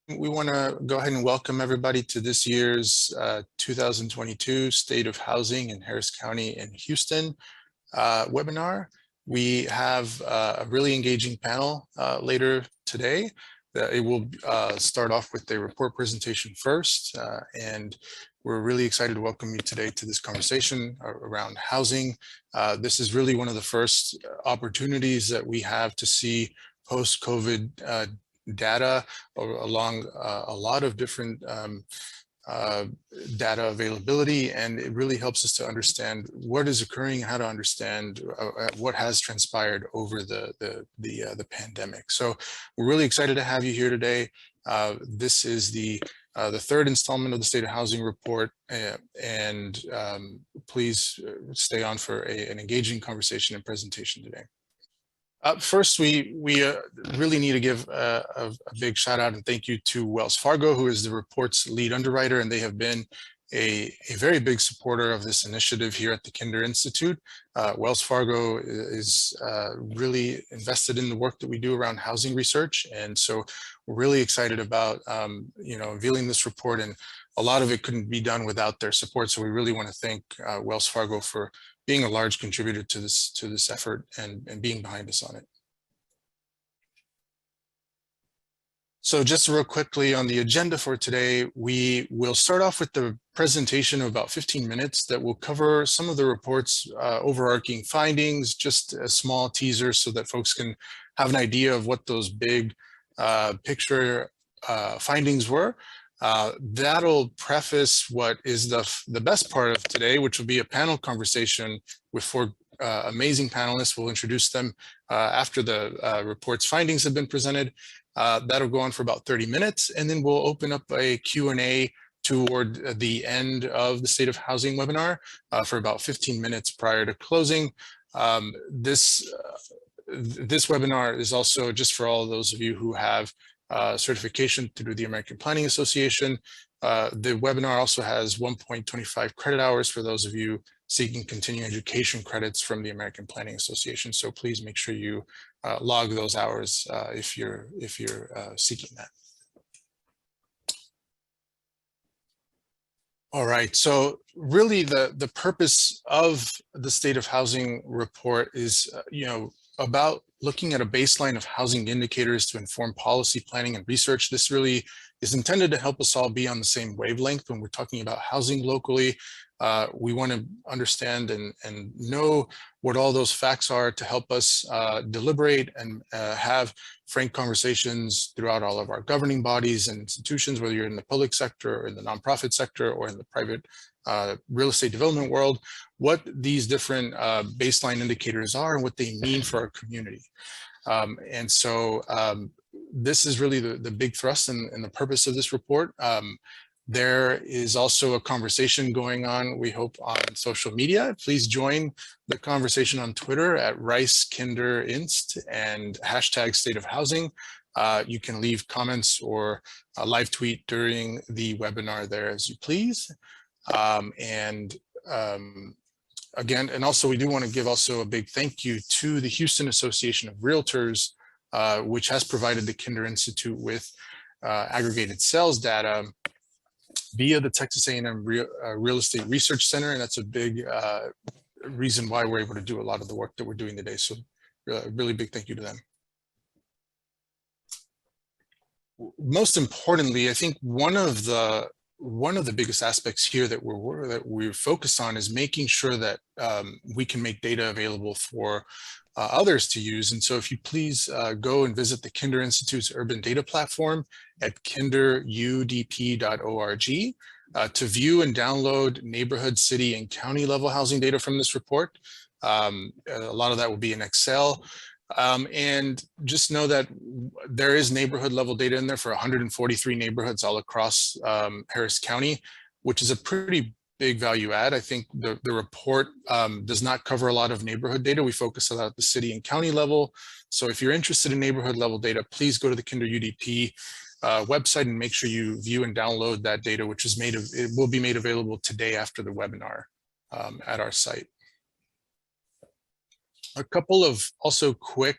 We want to go ahead and welcome everybody to this year's 2022 State of Housing in Harris County and Houston webinar. We have a really engaging panel later today. It will start off with a report presentation first, and we're really excited to welcome you today to this conversation around housing. This is really one of the first opportunities that we have to see post-COVID data along a lot of different data availability, and it really helps us to understand what is occurring, how to understand what has transpired over the pandemic. So we're really excited to have you here today. This is the third installment of the State of Housing Report, and please stay on for an engaging conversation and presentation today. First, we really need to give a big shout out and thank you to Wells Fargo, who is the report's lead underwriter, and they have been a very big supporter of this initiative here at the Kinder Institute. Wells Fargo is really invested in the work that we do around housing research, and so we're really excited about unveiling this report, and a lot of it couldn't be done without their support. So we really want to thank Wells Fargo for being a large contributor to this effort and being behind us on it. So just real quickly on the agenda for today, we will start off with the presentation of about 15 minutes that will cover some of the report's overarching findings, just a small teaser so that folks can have an idea of what those big picture findings were. That'll preface what is the best part of today, which will be a panel conversation with four amazing panelists. We'll introduce them after the report's findings have been presented. That'll go on for about 30 minutes, and then we'll open up a Q&A toward the end of the State of Housing webinar for about 15 minutes prior to closing. This webinar is also just for all of those of you who have certification through the American Planning Association. The webinar also has 1.25 credit hours for those of you seeking continuing education credits from the American Planning Association. So please make sure you log those hours if you're seeking that. All right, so really the purpose of the State of Housing report is about looking at a baseline of housing indicators to inform policy planning and research. This really is intended to help us all be on the same wavelength when we're talking about housing locally. We want to understand and know what all those facts are to help us deliberate and have frank conversations throughout all of our governing bodies and institutions, whether you're in the public sector or in the nonprofit sector or in the private real estate development world, what these different baseline indicators are and what they mean for our community. And so this is really the big thrust and the purpose of this report. There is also a conversation going on, we hope, on social media. Please join the conversation on Twitter at RiceKinderInst and hashtag State of Housing. You can leave comments or a live tweet during the webinar there as you please. Again, and also we do want to give also a big thank you to the Houston Association of Realtors, which has provided the Kinder Institute with aggregated sales data via the Texas A&M Real Estate Research Center, and that's a big reason why we're able to do a lot of the work that we're doing today. So really big thank you to them. Most importantly, I think one of the biggest aspects here that we're focused on is making sure that we can make data available for others to use. And so if you please go and visit the Kinder Institute's Urban Data Platform at kinderudp.org to view and download neighborhood, city, and county level housing data from this report. A lot of that will be in Excel. And just know that there is neighborhood level data in there for 143 neighborhoods all across Harris County, which is a pretty big value add. I think the report does not cover a lot of neighborhood data. We focus a lot at the city and county level. So if you're interested in neighborhood level data, please go to the Kinder UDP website and make sure you view and download that data, which is it will be made available today after the webinar at our site. A couple of also quick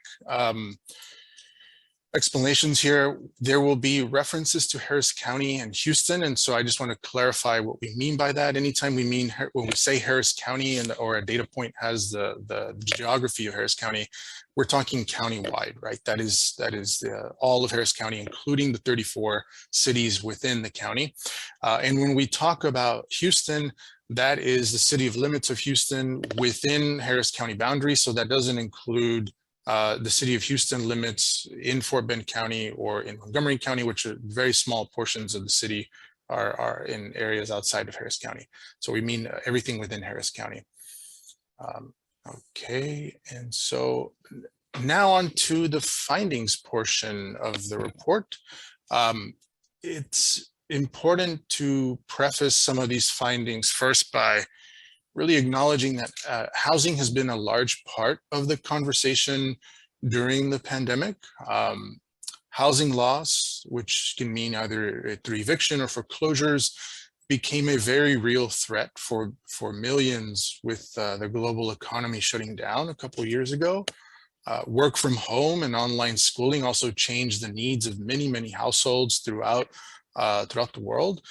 explanations here. There will be references to Harris County and Houston. And so I just want to clarify what we mean by that. Anytime when we say Harris County or a data point has the geography of Harris County, we're talking countywide, right? That is all of Harris County, including the 34 cities within the county. And when we talk about Houston, that is the city of limits of Houston within Harris County boundaries. So that doesn't include the city of Houston limits in Fort Bend County or in Montgomery County, which are very small portions of the city are in areas outside of Harris County. So we mean everything within Harris County. Okay, and so now on to the findings portion of the report. It's important to preface some of these findings first by really acknowledging that housing has been a large part of the conversation during the pandemic. Housing loss, which can mean either through eviction or foreclosures, became a very real threat for millions with the global economy shutting down a couple of years ago. Work from home and online schooling also changed the needs of many households throughout the world.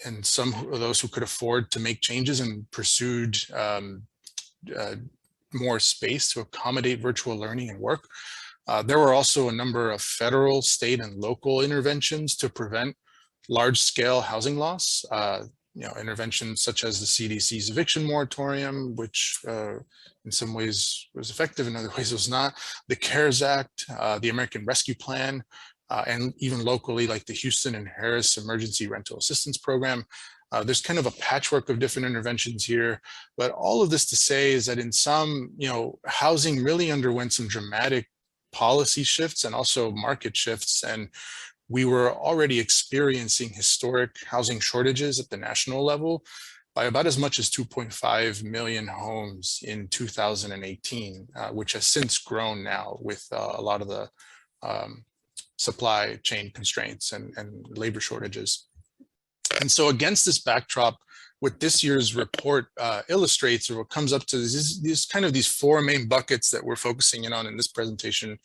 And some of those who could afford to make changes and pursued more space to accommodate virtual learning and work. There were also a number of federal, state, and local interventions to prevent large-scale housing loss. Interventions such as the CDC's eviction moratorium, which in some ways was effective, in other ways was not. The CARES Act, the American Rescue Plan, and even locally, like the Houston and Harris Emergency Rental Assistance Program. There's kind of a patchwork of different interventions here, but all of this to say is that in some, housing really underwent some dramatic policy shifts and also market shifts. And we were already experiencing historic housing shortages at the national level by about as much as 2.5 million homes in 2018, which has since grown now with a lot of the supply chain constraints and labor shortages. And so against this backdrop, what this year's report illustrates, or what comes up to these four main buckets that we're focusing in on in this presentation.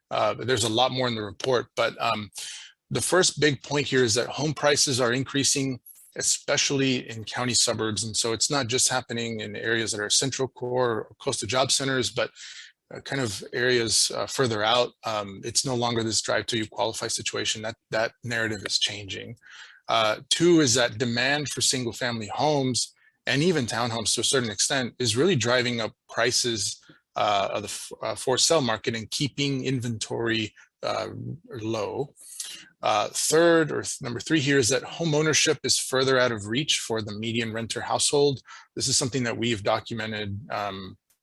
There's a lot more in the report, but the first big point here is that home prices are increasing, especially in county suburbs. And so it's not just happening in areas that are central core or close to job centers, but kind of areas further out. It's no longer this drive till you qualify situation. That narrative is changing. Two is that demand for single family homes and even townhomes to a certain extent is really driving up prices of the for sale market and keeping inventory low. Third, or number three here, is that home ownership is further out of reach for the median renter household. This is something that we've documented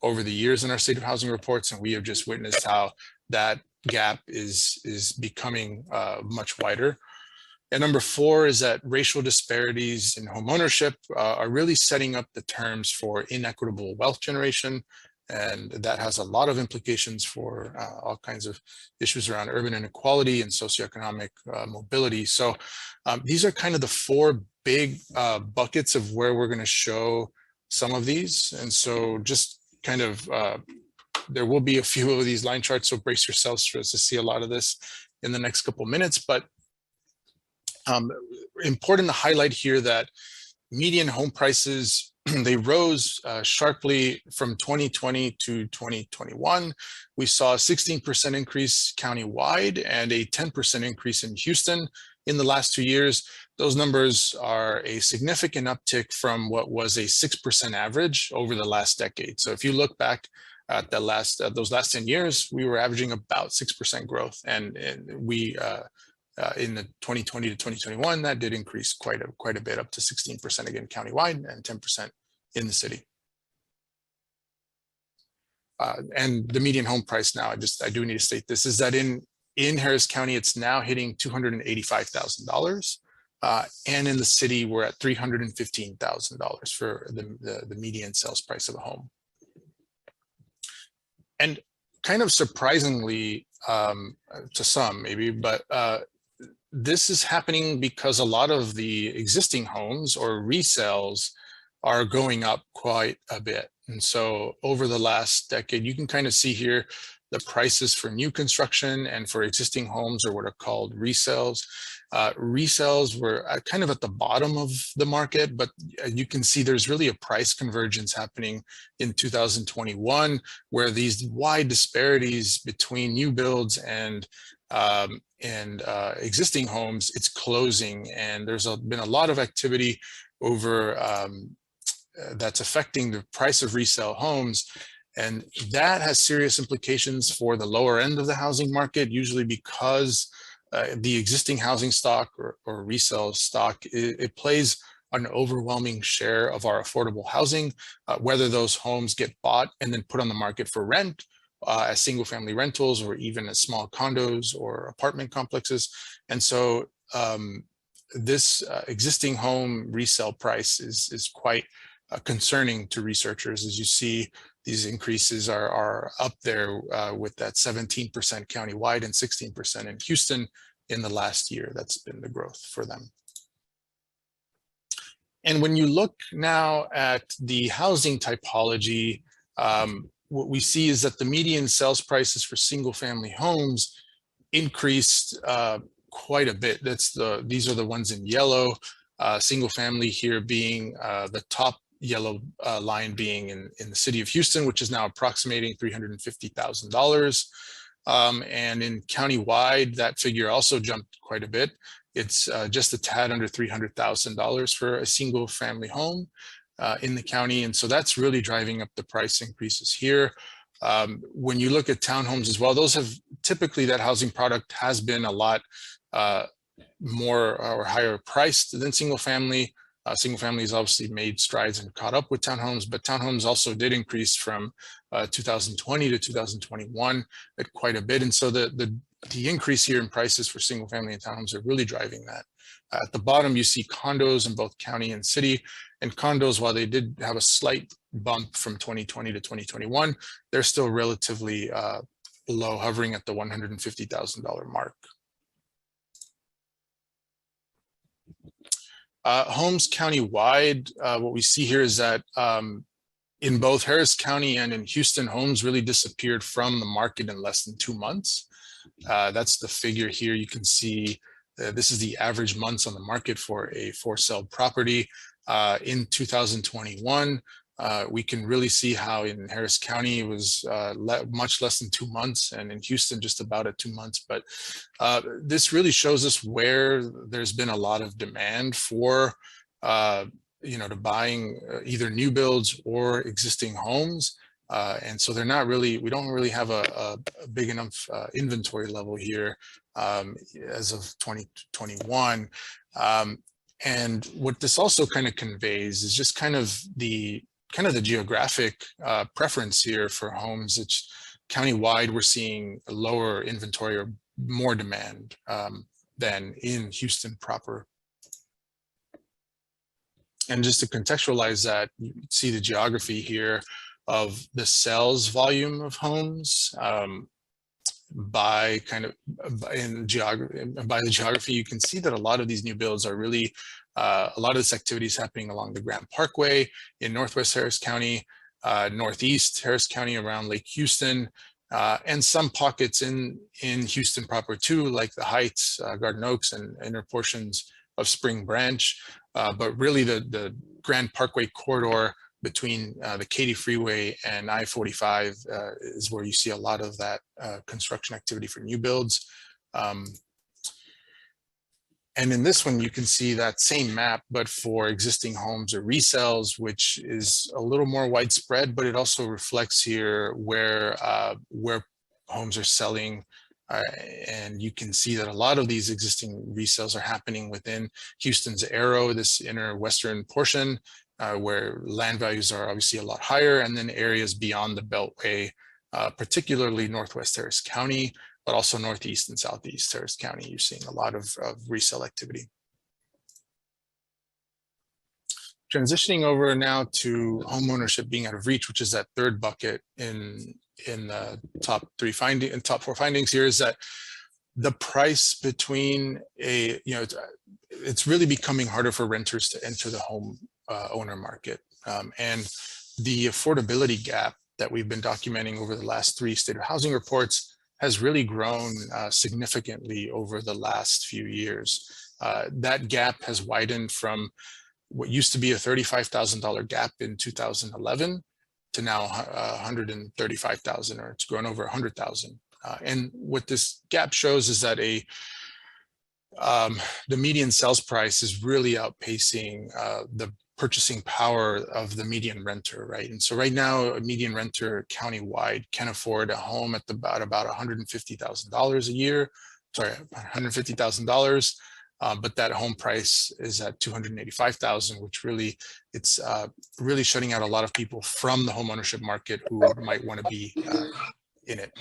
over the years in our state of housing reports, and we have just witnessed how that gap is becoming much wider. And number four is that racial disparities in home ownership are really setting up the terms for inequitable wealth generation. And that has a lot of implications for all kinds of issues around urban inequality and socioeconomic mobility. So these are kind of the four big buckets of where we're going to show some of these. And so just kind of, there will be a few of these line charts, so brace yourselves for us to see a lot of this in the next couple of minutes. But important to highlight here that median home prices, they rose sharply from 2020 to 2021. We saw a 16% increase countywide and a 10% increase in Houston in the last 2 years. Those numbers are a significant uptick from what was a 6% average over the last decade. So if you look back at those last 10 years, we were averaging about 6% growth. And we, in the 2020 to 2021, that did increase quite a bit, up to 16% again countywide and 10% in the city. And the median home price now, I do need to state this, is that in Harris County, it's now hitting $285,000. And in the city, we're at $315,000 for the median sales price of a home. And kind of surprisingly, to some maybe, but this is happening because a lot of the existing homes or resales are going up quite a bit. And so over the last decade, you can kind of see here the prices for new construction and for existing homes, or what are called resales. Resales were kind of at the bottom of the market, but you can see there's really a price convergence happening in 2021, where these wide disparities between new builds and existing homes, it's closing, and there's been a lot of activity over that's affecting the price of resale homes. And that has serious implications for the lower end of the housing market, usually because the existing housing stock or resale stock, it plays an overwhelming share of our affordable housing, whether those homes get bought and then put on the market for rent as single family rentals, or even as small condos or apartment complexes. And so this existing home resale price is quite concerning to researchers. As you see, these increases are up there with that 17% countywide and 16% in Houston in the last year. That's been the growth for them. And when you look now at the housing typology, what we see is that the median sales prices for single family homes increased quite a bit. These are the ones in yellow, single family here being the top yellow line being in the city of Houston, which is now approximating $350,000. And in countywide, that figure also jumped quite a bit. It's just a tad under $300,000 for a single family home in the county. And so that's really driving up the price increases here. When you look at townhomes as well, those have typically, that housing product has been a lot more or higher priced than single family. Single family has obviously made strides and caught up with townhomes, but townhomes also did increase from 2020 to 2021 at quite a bit. And so the increase here in prices for single family and townhomes are really driving that. At the bottom, you see condos in both county and city. And condos, while they did have a slight bump from 2020 to 2021, they're still relatively low, hovering at the $150,000 mark. Homes countywide, what we see here is that in both Harris County and in Houston, homes really disappeared from the market in less than 2 months. That's the figure here. You can see this is the average months on the market for a for sale property. In 2021, we can really see how in Harris County it was much less than 2 months, and in Houston just about at 2 months. But this really shows us where there's been a lot of demand for to buying either new builds or existing homes. And so they're not really, we don't really have a big enough inventory level here as of 2021. And what this also kind of conveys is just kind of the geographic preference here for homes. It's countywide, we're seeing a lower inventory or more demand than in Houston proper. And just to contextualize that, you see the geography here of the sales volume of homes by the geography. You can see that a lot of these new builds are really, a lot of this activity is happening along the Grand Parkway in Northwest Harris County, Northeast Harris County around Lake Houston, and some pockets in Houston proper too, like the Heights, Garden Oaks, and inner portions of Spring Branch. But really the Grand Parkway corridor between the Katy Freeway and I-45 is where you see a lot of that construction activity for new builds. And in this one, you can see that same map, but for existing homes or resales, which is a little more widespread, but it also reflects here where homes are selling. And you can see that a lot of these existing resales are happening within Houston's Arrow, this inner western portion, where land values are obviously a lot higher, and then areas beyond the Beltway, particularly Northwest Harris County, but also Northeast and Southeast Harris County. You're seeing a lot of resale activity. Transitioning over now to homeownership being out of reach, which is that third bucket in the top four findings here, is that the price between it's really becoming harder for renters to enter the home owner market, and the affordability gap that we've been documenting over the last 3 state of housing reports has really grown significantly over the last few years. That gap has widened from what used to be a $35,000 gap in 2011 to now 135,000, or it's grown over 100,000. And what this gap shows is that the median sales price is really outpacing the purchasing power of the median renter, right? And so right now, a median renter countywide can afford a home at about $150,000 a year, sorry, $150,000. But that home price is at $285,000, which really, it's really shutting out a lot of people from the homeownership market who might want to be in it.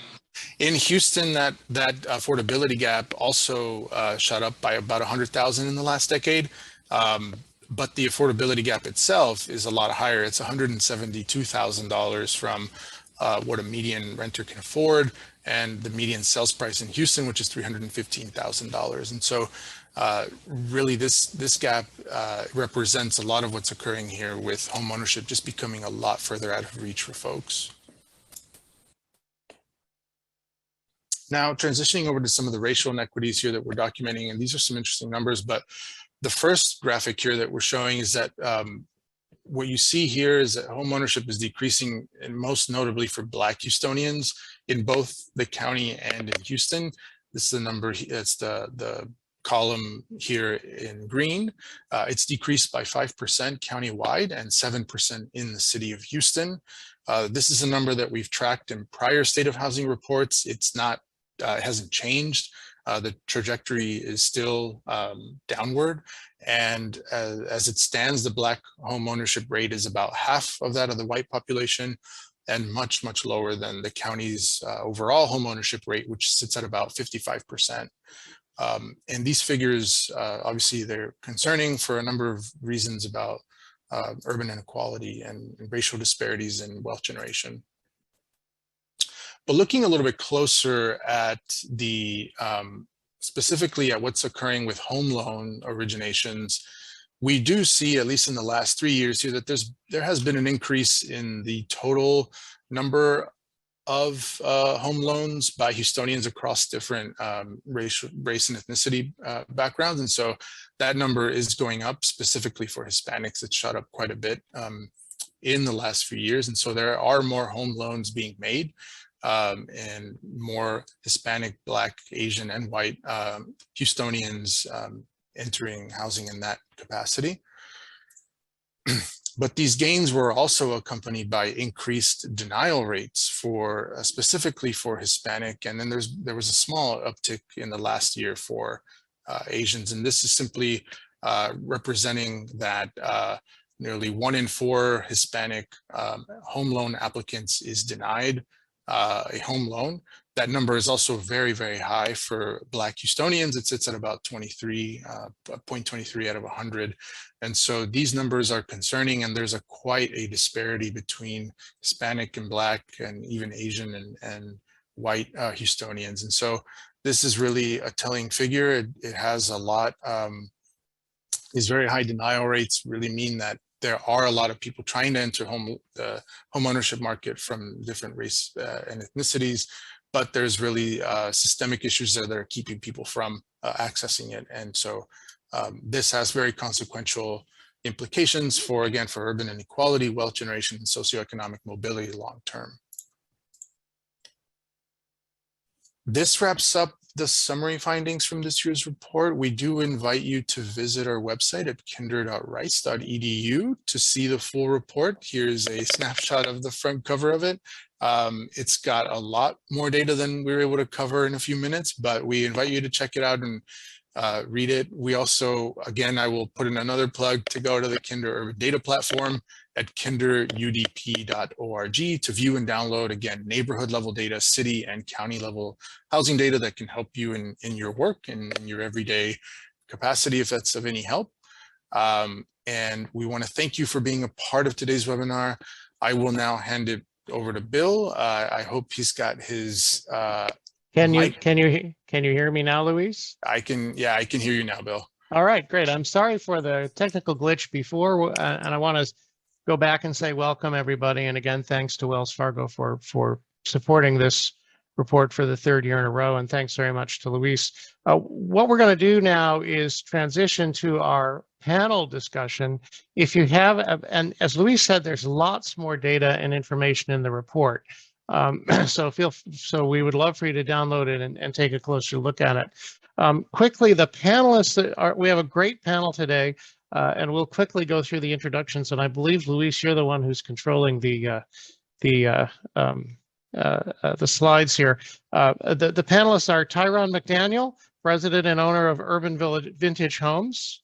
In Houston, that affordability gap also shot up by about 100,000 in the last decade. But the affordability gap itself is a lot higher. It's $172,000 from what a median renter can afford, and the median sales price in Houston, which is $315,000. And so really this gap represents a lot of what's occurring here with homeownership just becoming a lot further out of reach for folks. Now, transitioning over to some of the racial inequities here that we're documenting, and these are some interesting numbers, but the first graphic here that we're showing is that what you see here is that homeownership is decreasing, and most notably for Black Houstonians in both the county and in Houston. This is the number, it's the column here in green. It's decreased by 5% countywide and 7% in the city of Houston. This is a number that we've tracked in prior state of housing reports. It's not, it hasn't changed. The trajectory is still downward. And as it stands, the Black home ownership rate is about half of that of the white population, and much, much lower than the county's overall home ownership rate, which sits at about 55%. And these figures, obviously, they're concerning for a number of reasons about urban inequality and racial disparities in wealth generation. But looking a little bit closer at the, specifically at what's occurring with home loan originations, we do see, at least in the last 3 years here, that there has been an increase in the total number of home loans by Houstonians across different race and ethnicity backgrounds. And so that number is going up. Specifically for Hispanics, it's shot up quite a bit in the last few years. And so there are more home loans being made, and more Hispanic, Black, Asian, and white Houstonians entering housing in that capacity. But these gains were also accompanied by increased denial rates for specifically for Hispanic, and then there was a small uptick in the last year for Asians, and this is simply representing that nearly 1 in 4 Hispanic home loan applicants is denied a home loan. That number is also very, very high for Black Houstonians. It sits at about 0.23 out of 100. And so these numbers are concerning, and there's quite a disparity between Hispanic and Black and even Asian and white Houstonians. And so this is really a telling figure. It has a lot, these very high denial rates really mean that there are a lot of people trying to enter the home ownership market from different race and ethnicities, but there's really systemic issues there that are keeping people from accessing it. And so this has very consequential implications for, again, for urban inequality, wealth generation, and socioeconomic mobility long term. This wraps up the summary findings from this year's report. We do invite you to visit our website at kinder.rice.edu to see the full report. Here's a snapshot of the front cover of it. It's got a lot more data than we were able to cover in a few minutes, but we invite you to check it out and read it. We also, again, I will put in another plug to go to the Kinder Urban Data Platform at kinderudp.org to view and download, again, neighborhood level data, city and county level housing data that can help you in your work and in your everyday capacity, if that's of any help. And we want to thank you for being a part of today's webinar. I will now hand it over to Bill. I hope he's got his Can you hear me now, Luis? I can hear you now, Bill. All right, great. I'm sorry for the technical glitch before, and I want to go back and say welcome, everybody. And again, thanks to Wells Fargo for supporting this report for the third year in a row. And thanks very much to Luis. What we're going to do now is transition to our panel discussion. If you have, and as Luis said, there's lots more data and information in the report. So we would love for you to download it and take a closer look at it. Quickly, the panelists, we have a great panel today, and we'll quickly go through the introductions. And I believe, Luis, you're the one who's controlling the slides here. The panelists are Tyron McDaniel, president and owner of Urban Village Vintage Homes.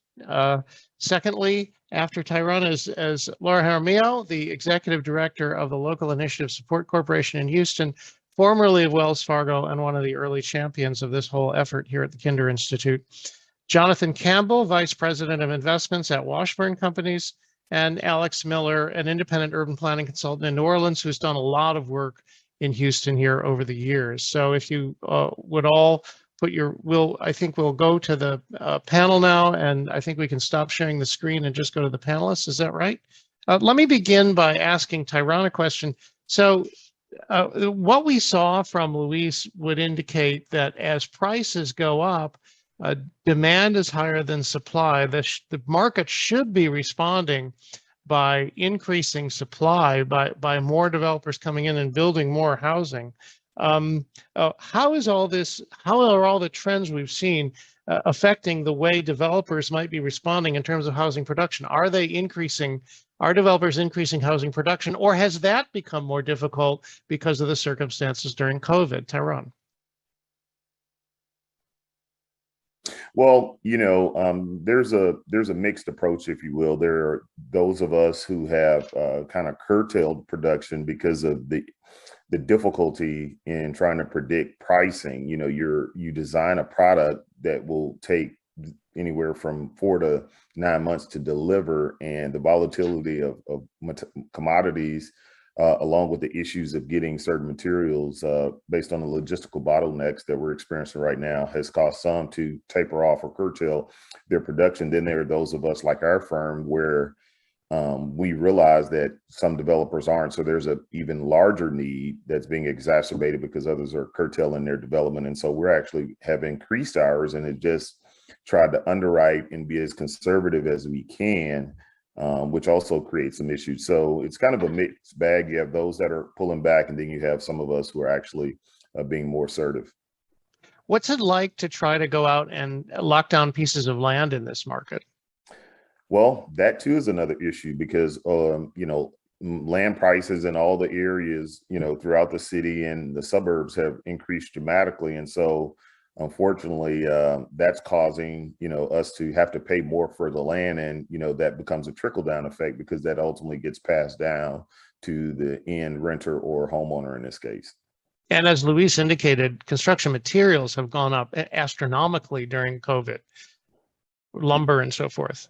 Secondly, after Tyron is Laura Jaramillo, the executive director of the Local Initiative Support Corporation in Houston, formerly of Wells Fargo and one of the early champions of this whole effort here at the Kinder Institute. Jonathan Campbell, vice president of investments at Washburn Companies, and Alex Miller, an independent urban planning consultant in New Orleans, who's done a lot of work in Houston here over the years. So if you would all put I think we'll go to the panel now, and I think we can stop sharing the screen and just go to the panelists. Is that right? Let me begin by asking Tyron a question. So what we saw from Luis would indicate that as prices go up, demand is higher than supply. The market should be responding by increasing supply, by more developers coming in and building more housing. How are all the trends we've seen affecting the way developers might be responding in terms of housing production? Are developers increasing housing production, or has that become more difficult because of the circumstances during COVID? Tyron. Well, there's a mixed approach, if you will. There are those of us who have kind of curtailed production because of the difficulty in trying to predict pricing. You design a product that will take anywhere from 4 to 9 months to deliver, and the volatility of commodities, along with the issues of getting certain materials based on the logistical bottlenecks that we're experiencing right now, has caused some to taper off or curtail their production. Then there are those of us like our firm where we realize that some developers aren't. So there's an even larger need that's being exacerbated because others are curtailing their development. And so we're actually have increased ours and have just tried to underwrite and be as conservative as we can, which also creates some issues. So it's kind of a mixed bag. You have those that are pulling back, and then you have some of us who are actually being more assertive. What's it like to try to go out and lock down pieces of land in this market? Well, that too is another issue because, land prices in all the areas, throughout the city and the suburbs have increased dramatically. And so unfortunately, that's causing, us to have to pay more for the land. And, that becomes a trickle down effect because that ultimately gets passed down to the end renter or homeowner in this case. And as Luis indicated, construction materials have gone up astronomically during COVID, lumber and so forth.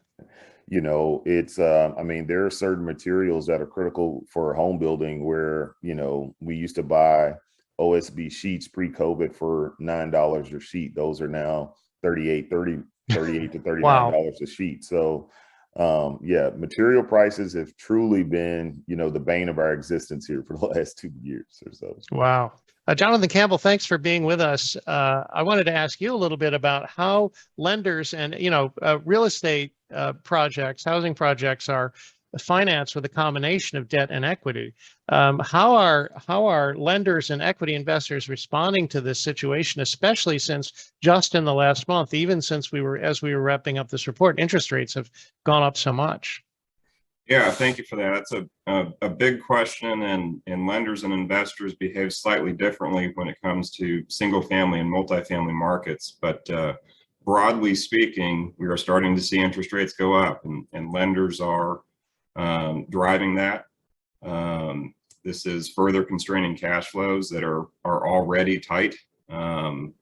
It's, there are certain materials that are critical for home building where, we used to buy OSB sheets pre-COVID for $9 a sheet. Those are now $38 to $39 Wow. a sheet. So, material prices have truly been, the bane of our existence here for the last 2 years or so. Wow. Jonathan Campbell, thanks for being with us. I wanted to ask you a little bit about how lenders and, real estate projects, housing projects are financed with a combination of debt and equity. How are lenders and equity investors responding to this situation, especially since just in the last month, even since as we were wrapping up this report, interest rates have gone up so much? Yeah, thank you for that. That's a big question, and lenders and investors behave slightly differently when it comes to single family and multifamily markets. But broadly speaking, we are starting to see interest rates go up, and lenders are driving that. This is further constraining cash flows that are already tight,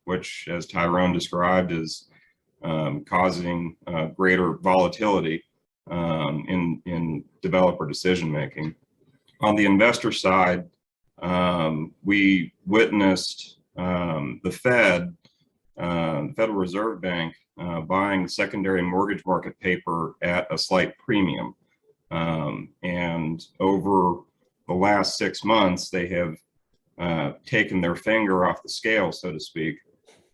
which, as Tyron described, is causing greater volatility in developer decision making. On the investor side, we witnessed the Federal Reserve Bank, buying secondary mortgage market paper at a slight premium. And over the last 6 months, they have taken their finger off the scale, so to speak,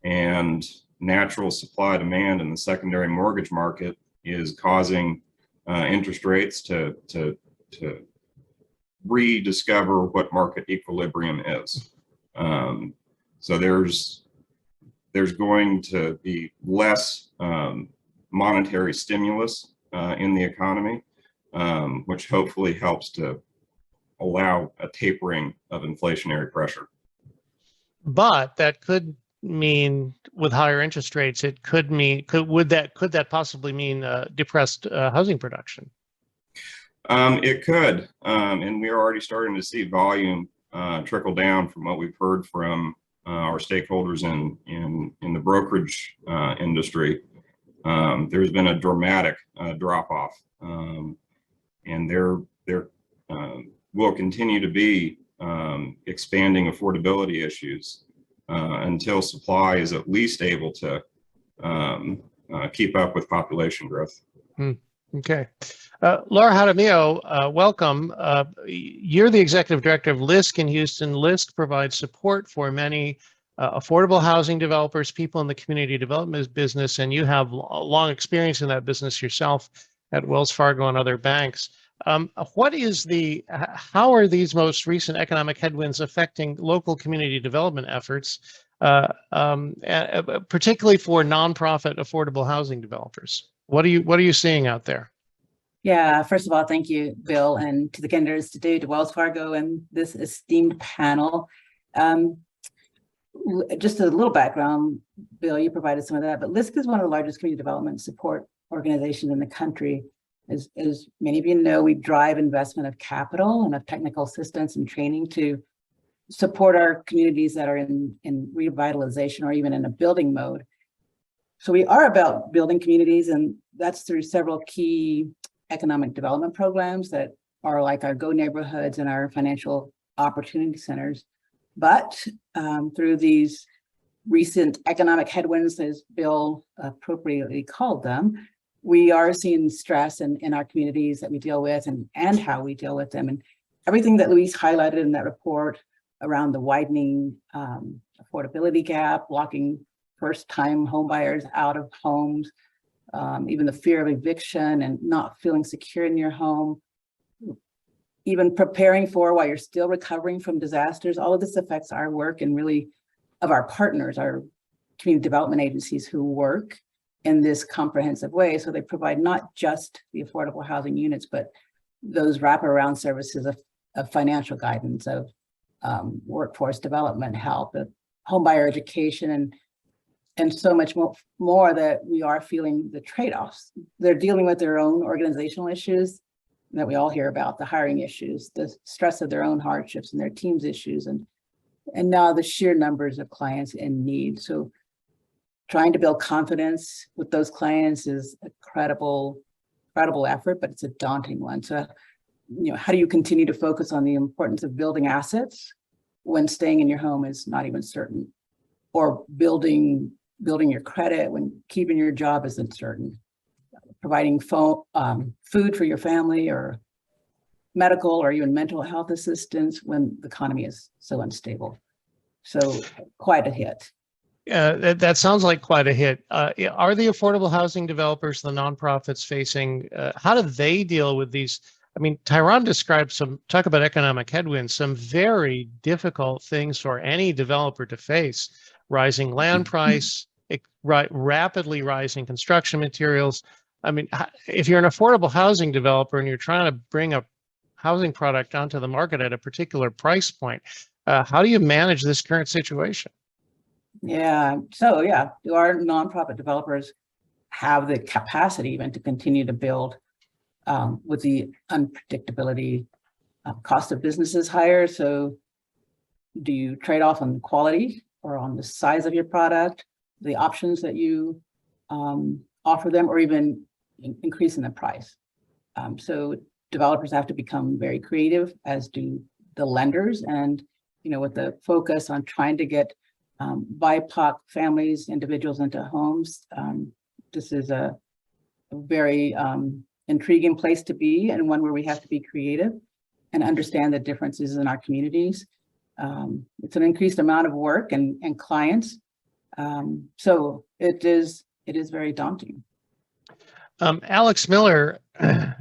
and natural supply demand in the secondary mortgage market is causing interest rates to rediscover what market equilibrium is. So there's going to be less monetary stimulus in the economy, which hopefully helps to allow a tapering of inflationary pressure. But that could mean, with higher interest rates, it could mean, could that possibly mean depressed housing production? It could, and we are already starting to see volume trickle down from what we've heard from our stakeholders in the brokerage industry. There's been a dramatic drop off, and there will continue to be expanding affordability issues until supply is at least able to keep up with population growth. Okay. Laura Jaramillo, welcome. You're the executive director of LISC in Houston. LISC provides support for many affordable housing developers, people in the community development business, and you have long experience in that business yourself at Wells Fargo and other banks. How are these most recent economic headwinds affecting local community development efforts, particularly for nonprofit affordable housing developers? What are you seeing out there? Yeah, first of all, thank you, Bill, and to the Kenders today, to Wells Fargo and this esteemed panel. Just a little background, Bill, you provided some of that, but LISC is one of the largest community development support organizations in the country. As many of you know, we drive investment of capital and of technical assistance and training to support our communities that are in revitalization or even in a building mode. So we are about building communities, and that's through several key economic development programs that are like our Go Neighborhoods and our financial opportunity centers. But through these recent economic headwinds, as Bill appropriately called them, we are seeing stress in our communities that we deal with and how we deal with them. And everything that Luis highlighted in that report around the widening affordability gap, blocking first-time homebuyers out of homes, even the fear of eviction and not feeling secure in your home, even preparing for while you're still recovering from disasters. All of this affects our work and really of our partners, our community development agencies who work in this comprehensive way. So they provide not just the affordable housing units, but those wraparound services of financial guidance, of workforce development help, of homebuyer education, and so much more that we are feeling the trade-offs. They're dealing with their own organizational issues that we all hear about, the hiring issues, the stress of their own hardships and their team's issues, and now the sheer numbers of clients in need. So trying to build confidence with those clients is a credible effort, but it's a daunting one. So, how do you continue to focus on the importance of building assets when staying in your home is not even certain, or building your credit when keeping your job isn't certain, providing food for your family or medical or even mental health assistance when the economy is so unstable? So quite a hit. That sounds like quite a hit. Are the affordable housing developers, the nonprofits facing, how do they deal with these? I mean, Tyron described talk about economic headwinds, some very difficult things for any developer to face: rising land price, rapidly rising construction materials. I mean, if you're an affordable housing developer and you're trying to bring a housing product onto the market at a particular price point, how do you manage this current situation? Yeah, so do our nonprofit developers have the capacity even to continue to build with the unpredictability? Cost of business is higher, so do you trade off on quality or on the size of your product, the options that you offer them, or even increasing the price? So developers have to become very creative, as do the lenders, and with the focus on trying to get BIPOC families, individuals into homes. This is a very intriguing place to be, and one where we have to be creative and understand the differences in our communities. It's an increased amount of work and clients. So it is very daunting. Alex Miller,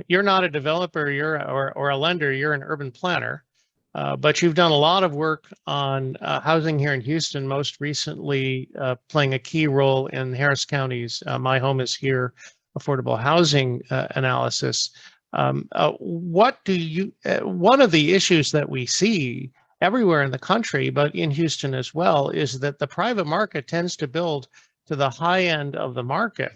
you're not a developer, or a lender, you're an urban planner, but you've done a lot of work on housing here in Houston, most recently playing a key role in Harris County's My Home is Here affordable housing analysis. What do you, one of the issues that we see everywhere in the country, but in Houston as well, is that the private market tends to build to the high end of the market.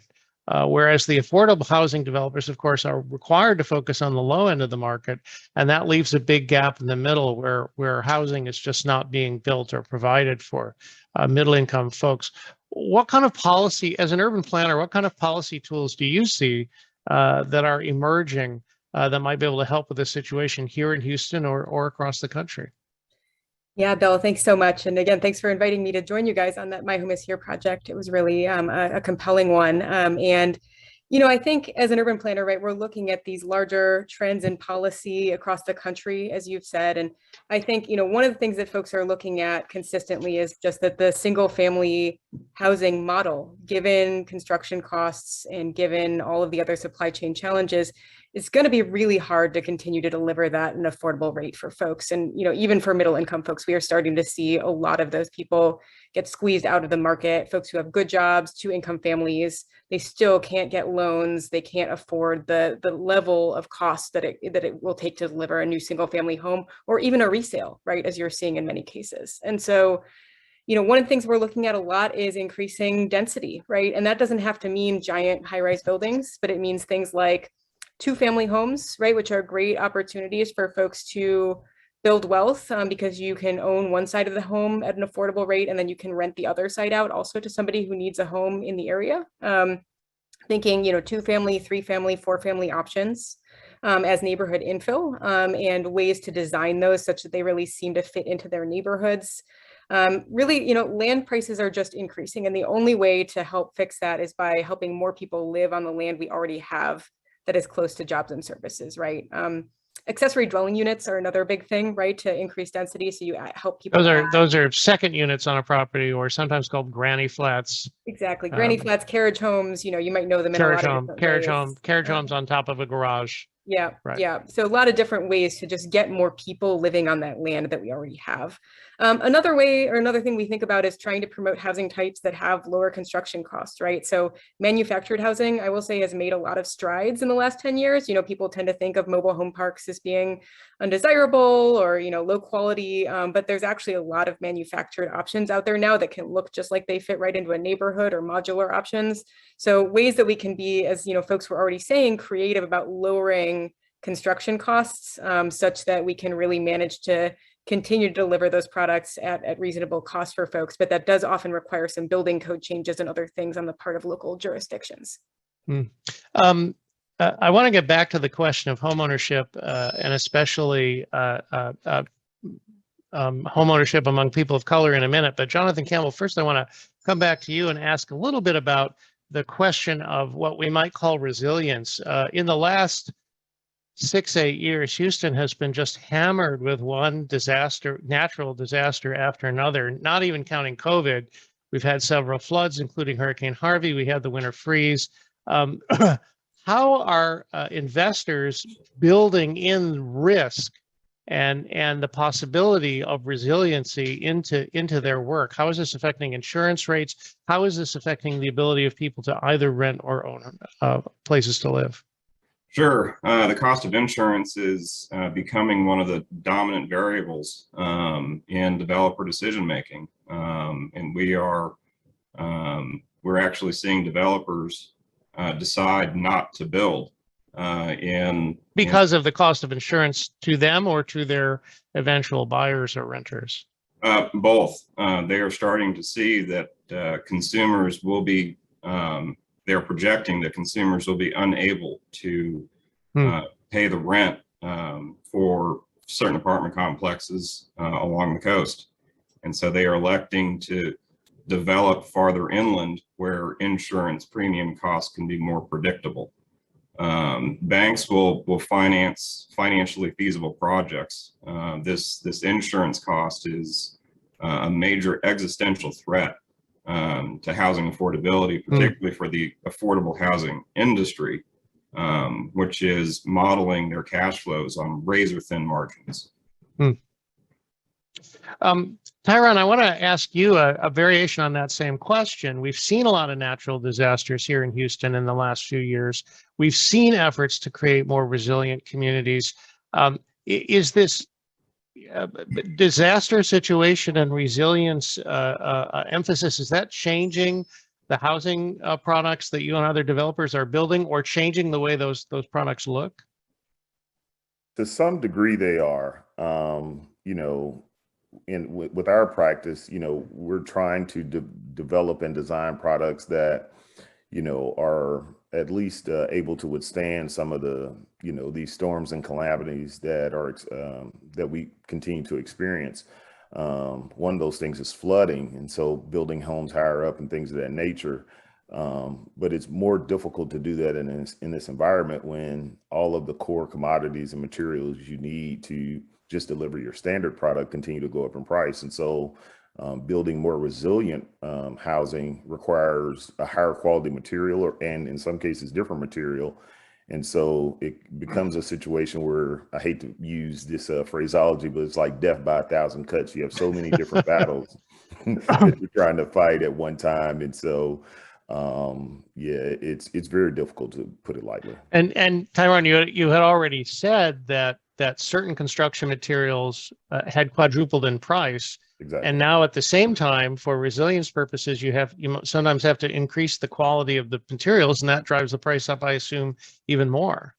Whereas the affordable housing developers, of course, are required to focus on the low end of the market, and that leaves a big gap in the middle where housing is just not being built or provided for middle-income folks. What kind of policy, as an urban planner, what kind of policy tools do you see that are emerging that might be able to help with this situation here in Houston or across the country? Yeah, Bill, thanks so much. And again, thanks for inviting me to join you guys on that My Home is Here project. It was really a compelling one. And, you know, I think as an urban planner, right, we're looking at these larger trends in policy across the country, as you've said. And I think, you know, one of the things that folks are looking at consistently is just that the single family housing model, given construction costs and given all of the other supply chain challenges, it's going to be really hard to continue to deliver that at an affordable rate for folks. And, you know, even for middle income folks, we are starting to see a lot of those people get squeezed out of the market. Folks who have good jobs, 2-income families, they still can't get loans. They can't afford the level of cost that it will take to deliver a new single family home or even a resale, right, as you're seeing in many cases. And so, you know, one of the things we're looking at a lot is increasing density, right? And that doesn't have to mean giant high-rise buildings, but it means things like 2-family homes, right, which are great opportunities for folks to build wealth because you can own one side of the home at an affordable rate, and then you can rent the other side out also to somebody who needs a home in the area. Thinking, you know, 2-family, 3-family, 4-family options as neighborhood infill and ways to design those such that they really seem to fit into their neighborhoods. Really, you know, land prices are just increasing, and the only way to help fix that is by helping more people live on the land we already have that is close to jobs and services, right? Accessory dwelling units are another big thing, right? To increase density, so you help people. Those are second units on a property, or sometimes called granny flats. Exactly, granny flats, carriage homes. You know, you might know them in carriage a lot home, of carriage homes on top of a garage. Yeah, right. Yeah. So a lot of different ways to just get more people living on that land that we already have. Another way, or another thing we think about, is trying to promote housing types that have lower construction costs, right? So manufactured housing, I will say, has made a lot of strides in the last 10 years. You know, people tend to think of mobile home parks as being undesirable or, you know, low quality, but there's actually a lot of manufactured options out there now that can look just like they fit right into a neighborhood, or modular options. So ways that we can be, as you know, folks were already saying, creative about lowering construction costs such that we can really manage to continue to deliver those products at reasonable cost for folks. But that does often require some building code changes and other things on the part of local jurisdictions. I want to get back to the question of homeownership and especially homeownership among people of color in a minute. But Jonathan Campbell, first I want to come back to you and ask a little bit about the question of what we might call resilience. In the last 6-8 years, Houston has been just hammered with one disaster, natural disaster after another, not even counting COVID. We've had several floods, including Hurricane Harvey. We had the winter freeze. How are investors building in risk and the possibility of resiliency into their work? How is this affecting insurance rates? How is this affecting the ability of people to either rent or own places to live? Sure. The cost of insurance is becoming one of the dominant variables in developer decision making, and we're actually seeing developers decide not to build because of the cost of insurance to them or to their eventual buyers or renters. Both. They are starting to see that consumers will be. They're projecting that consumers will be unable to pay the rent for certain apartment complexes along the coast. And so they are electing to develop farther inland where insurance premium costs can be more predictable. Banks will finance financially feasible projects. This insurance cost is a major existential threat to housing affordability, particularly for the affordable housing industry, which is modeling their cash flows on razor thin margins. Tyron, I want to ask you a variation on that same question. We've seen a lot of natural disasters here in Houston in the last few years. We've seen efforts to create more resilient communities. Is this disaster situation and resilience emphasis, is that changing the housing products that you and other developers are building, or changing the way those products look? To some degree, they are. You know, with our practice, you know, we're trying to develop and design products that, you know, are at least able to withstand some of the, you know, these storms and calamities that are that we continue to experience. One of those things is flooding, and so building homes higher up and things of that nature. But it's more difficult to do that in this environment when all of the core commodities and materials you need to just deliver your standard product continue to go up in price. And so building more resilient housing requires a higher quality material, and in some cases different material. And so it becomes a situation where, I hate to use this phraseology, but it's like death by 1,000 cuts. You have so many different battles that you're trying to fight at one time. And so yeah, it's very difficult, to put it lightly. And Tyron, you had already said that certain construction materials had quadrupled in price. Exactly. And now at the same time, for resilience purposes, you sometimes have to increase the quality of the materials, and that drives the price up, I assume, even more.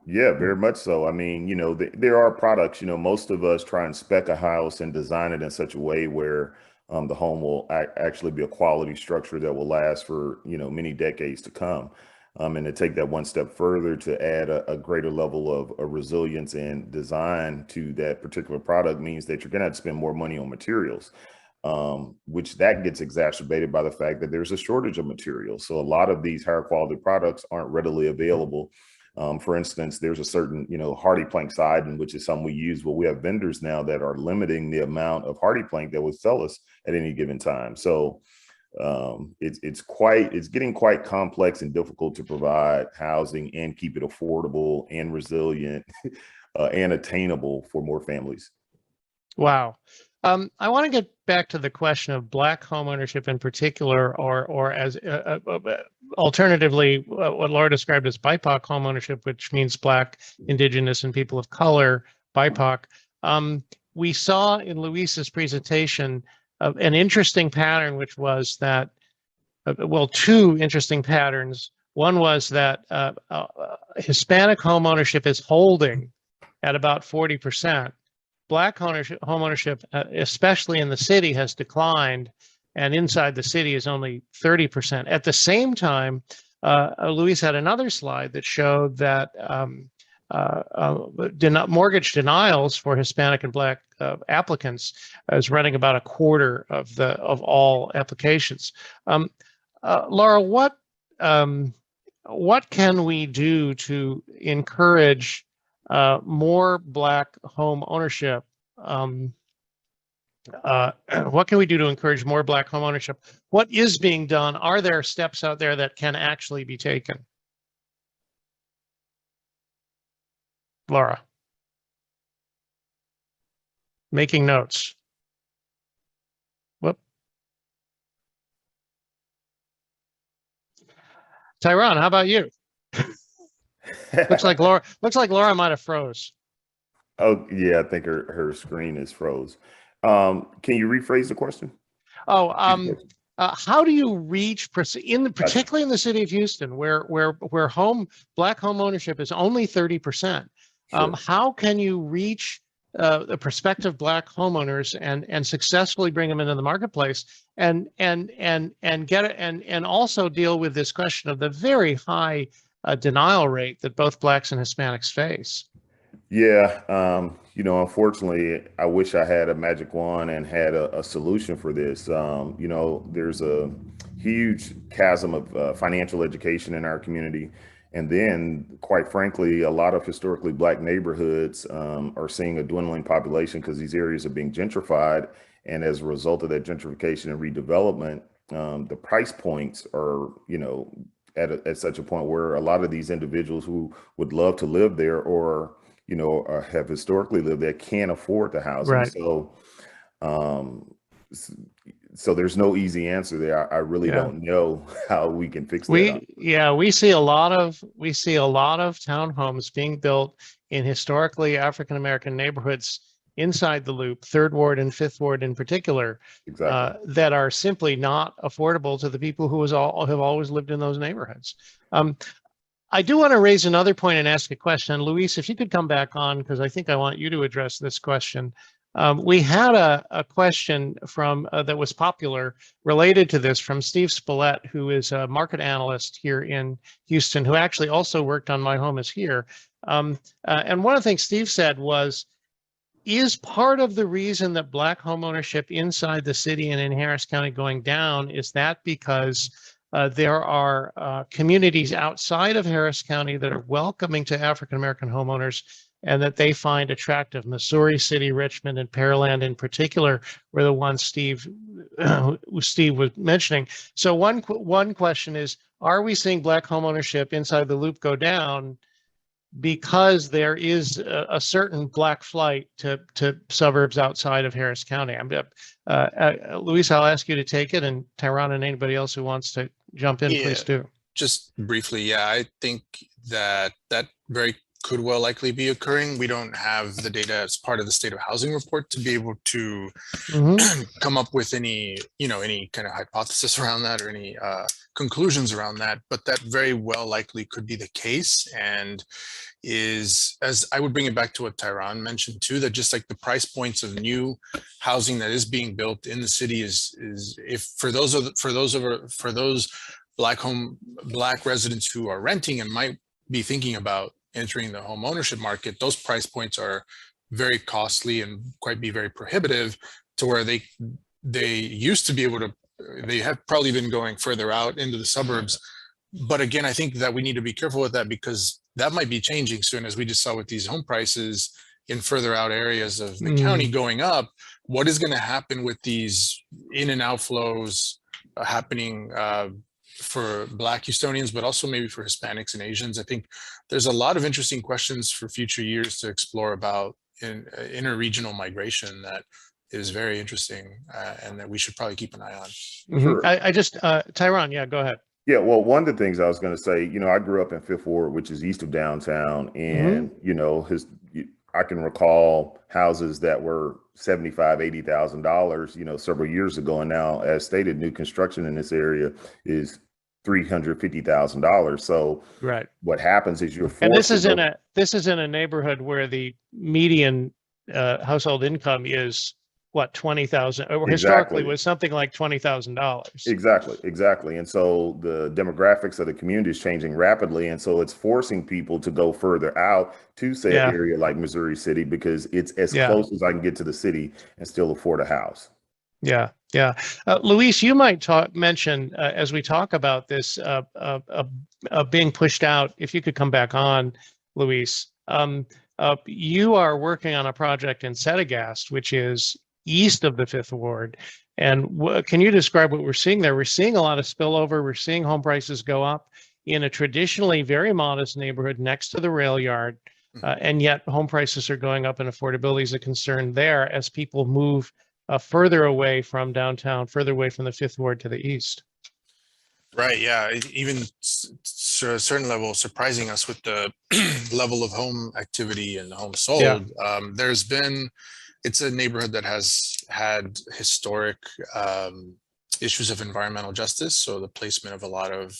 Yeah, very much so. I mean, you know, there are products, you know, most of us try and spec a house and design it in such a way where the home will actually be a quality structure that will last for, you know, many decades to come. And to take that one step further, to add a greater level of resilience and design to that particular product means that you're going to have to spend more money on materials, which that gets exacerbated by the fact that there's a shortage of materials. So a lot of these higher quality products aren't readily available. For instance, there's a certain, you know, hardy plank siding, which is something we use. Well, we have vendors now that are limiting the amount of hardy plank that will sell us at any given time. So it's getting quite complex and difficult to provide housing and keep it affordable and resilient and attainable for more families. Wow. I want to get back to the question of Black homeownership in particular, or as alternatively, what Laura described as BIPOC homeownership, which means Black, Indigenous, and people of color, BIPOC. We saw in Luis's presentation an interesting pattern, which was that, well, two interesting patterns. One was that Hispanic homeownership is holding at about 40%. Black homeownership, especially in the city, has declined, and inside the city is only 30%. At the same time, Luis had another slide that showed that mortgage denials for Hispanic and Black applicants is running about a quarter of all applications. Laura, what can we do to encourage more Black home ownership? What can we do to encourage more Black home ownership? What is being done? Are there steps out there that can actually be taken? Laura. Making notes. Whoop. Tyron, how about you? Looks like Laura might have froze. Oh, yeah, I think her screen is froze. Can you rephrase the question? Oh, how do you reach, particularly in the city of Houston, where Black home ownership is only 30%? Sure. How can you reach the prospective Black homeowners and successfully bring them into the marketplace and get it and also deal with this question of the very high denial rate that both Blacks and Hispanics face? Yeah, you know, unfortunately, I wish I had a magic wand and had a solution for this. You know, there's a huge chasm of financial education in our community. And then, quite frankly, a lot of historically Black neighborhoods are seeing a dwindling population because these areas are being gentrified. And as a result of that gentrification and redevelopment, the price points are, at such a point where a lot of these individuals who would love to live there or, have historically lived there can't afford the housing. Right. So there's no easy answer there. I really don't know how we can fix that. We see a lot of townhomes being built in historically African American neighborhoods inside the Loop, Third Ward and Fifth Ward in particular, that are simply not affordable to the people who have always lived in those neighborhoods. I do want to raise another point and ask a question. Luis, if you could come back on, because I think I want you to address this question. We had a question from that was popular related to this from Steve Spillett, who is a market analyst here in Houston, who actually also worked on My Home Is Here. And one of the things Steve said was, is part of the reason that Black homeownership inside the city and in Harris County going down, is that because there are communities outside of Harris County that are welcoming to African American homeowners and that they find attractive? Missouri City, Richmond, and Pearland in particular were the ones Steve was mentioning. So one question is, are we seeing Black homeownership inside the Loop go down because there is a certain Black flight to suburbs outside of Harris County? Luis, I'll ask you to take it, and Tyron and anybody else who wants to jump in, please do. Just briefly, I think that very could well likely be occurring. We don't have the data as part of the state of housing report to be able to come up with any kind of hypothesis around that or any conclusions around that, but that very well likely could be the case. And is, as I would bring it back to what Tyron mentioned too, that just like the price points of new housing that is being built in the city is if for those Black residents who are renting and might be thinking about entering the home ownership market, those price points are very costly and quite be very prohibitive, to where they used to be able to, they have probably been going further out into the suburbs. But again, I think that we need to be careful with that, because that might be changing soon, as we just saw with these home prices in further out areas of the county going up. What is going to happen with these in and out flows happening for Black Houstonians, but also maybe for Hispanics and Asians? I think there's a lot of interesting questions for future years to explore about interregional migration that is very interesting and that we should probably keep an eye on. Sure. Tyron, go ahead. Yeah, well, one of the things I was going to say, I grew up in Fifth Ward, which is east of downtown, and I can recall houses that were $75,000, $80,000, several years ago, and now, as stated, new construction in this area is $350,000. So, right, what happens is you're forced. And this is in a neighborhood where the median household income is what, 20,000, or historically was something like $20,000. Exactly. And so the demographics of the community is changing rapidly. And so it's forcing people to go further out to say an area like Missouri City, because it's as close as I can get to the city and still afford a house. Yeah. Luis, you might mention as we talk about this being pushed out, if you could come back on, Luis, you are working on a project in Setagast, which is east of the Fifth Ward. And can you describe what we're seeing there? We're seeing a lot of spillover. We're seeing home prices go up in a traditionally very modest neighborhood next to the rail yard. And yet home prices are going up and affordability is a concern there as people move further away from downtown, further away from the Fifth Ward to the east. Right, yeah, even to a certain level, surprising us with the level of home activity and home sold. Yeah. It's a neighborhood that has had historic issues of environmental justice. So the placement of a lot of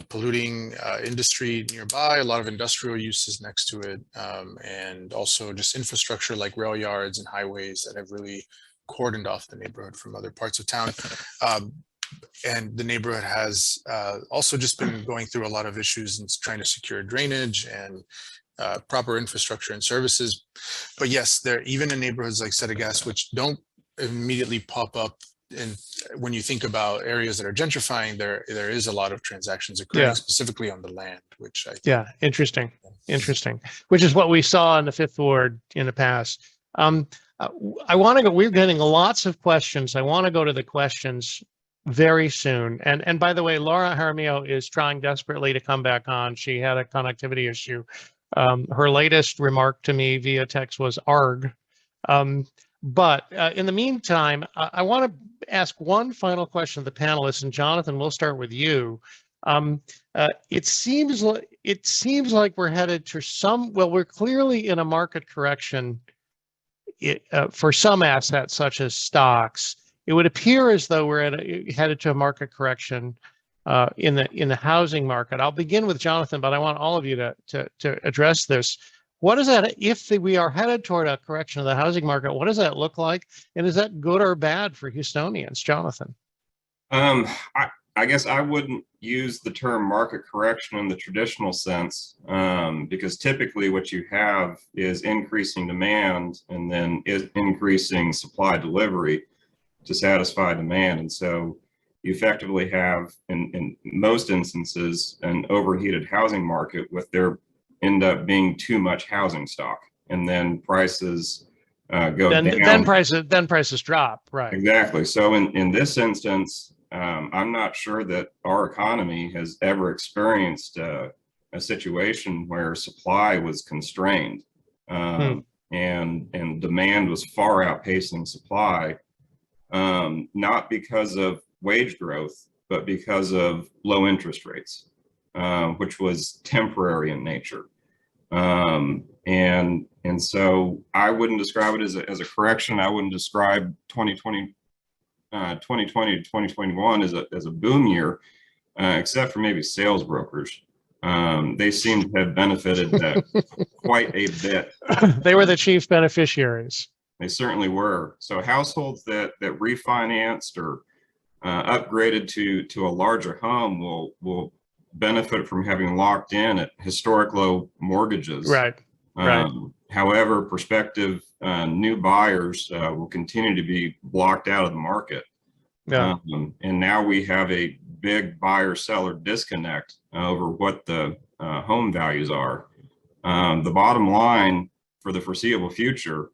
polluting industry nearby, a lot of industrial uses next to it, and also just infrastructure like rail yards and highways that have really cordoned off the neighborhood from other parts of town. And the neighborhood has also just been going through a lot of issues and trying to secure drainage and proper infrastructure and services. But yes, even in neighborhoods like Setagast, which don't immediately pop up and when you think about areas that are gentrifying, there is a lot of transactions occurring specifically on the land, which I think, interesting, which is what we saw in the Fifth Ward in the past. I want to go. We're getting lots of questions. I want to go to the questions very soon. And by the way, Laura Jaramillo is trying desperately to come back on. She had a connectivity issue. Her latest remark to me via text was "arg." But in the meantime, I want to ask one final question of the panelists, and Jonathan, we'll start with you. It seems like we're headed to some. Well, we're clearly in a market correction for some assets, such as stocks. It would appear as though we're headed to a market correction in the housing market. I'll begin with Jonathan, but I want all of you to address this. What is that, if we are headed toward a correction of the housing market, what does that look like? And is that good or bad for Houstonians? Jonathan? I guess I wouldn't use the term market correction in the traditional sense, because typically what you have is increasing demand and then increasing supply delivery to satisfy demand. And so you effectively have, in most instances, an overheated housing market with there end up being too much housing stock, and then prices go down. Then prices drop, right? Exactly. So in this instance, I'm not sure that our economy has ever experienced a situation where supply was constrained, and demand was far outpacing supply, not because of wage growth, but because of low interest rates, which was temporary in nature. And so I wouldn't describe it as a correction. I wouldn't describe 2020 to 2021 as a boom year, except for maybe sales brokers. They seem to have benefited quite a bit. They were the chief beneficiaries. They certainly were. So households that refinanced or upgraded to a larger home will benefit from having locked in at historic low mortgages. Right. However, prospective new buyers will continue to be blocked out of the market. Yeah. And now we have a big buyer-seller disconnect over what the home values are. The bottom line for the foreseeable future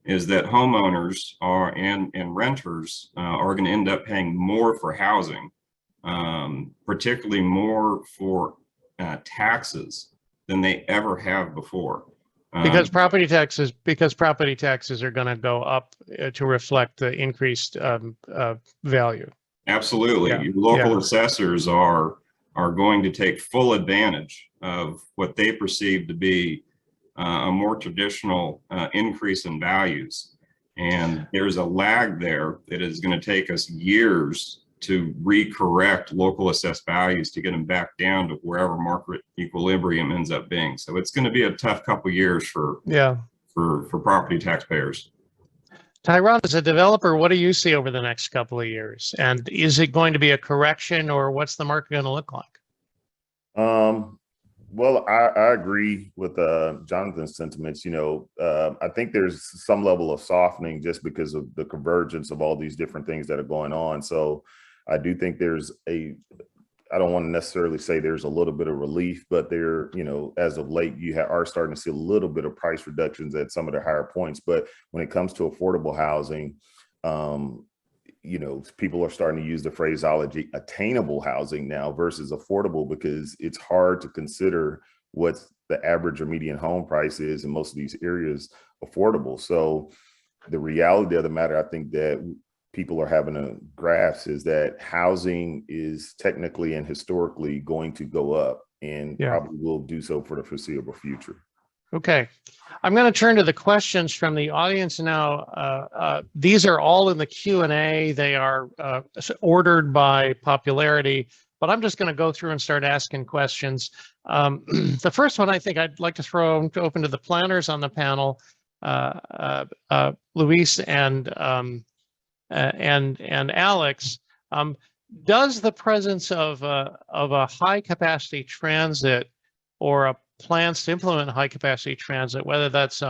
is that homeowners and renters are going to end up paying more for housing, particularly more for taxes than they ever have before. Because property taxes are going to go up to reflect the increased value. Absolutely. Yeah. Your local assessors are going to take full advantage of what they perceive to be a more traditional increase in values. And there's a lag there that is going to take us years to recorrect local assessed values to get them back down to wherever market equilibrium ends up being. So it's going to be a tough couple years for property taxpayers. Tyron, as a developer, what do you see over the next couple of years? And is it going to be a correction, or what's the market going to look like? Well, I agree with Jonathan's sentiments. I think there's some level of softening just because of the convergence of all these different things that are going on. So I do think I don't want to necessarily say there's a little bit of relief, but as of late, you are starting to see a little bit of price reductions at some of the higher points. But when it comes to affordable housing, people are starting to use the phraseology attainable housing now versus affordable, because it's hard to consider what the average or median home price is in most of these areas affordable. So the reality of the matter, I think that people are having to grasp is that housing is technically and historically going to go up, and probably will do so for the foreseeable future. Okay. I'm going to turn to the questions from the audience now. These are all in the Q&A. They are ordered by popularity, but I'm just going to go through and start asking questions. The first one I think I'd like to throw open to the planners on the panel, Luis and Alex. Does the presence of a high capacity transit or a plans to implement high capacity transit, whether that's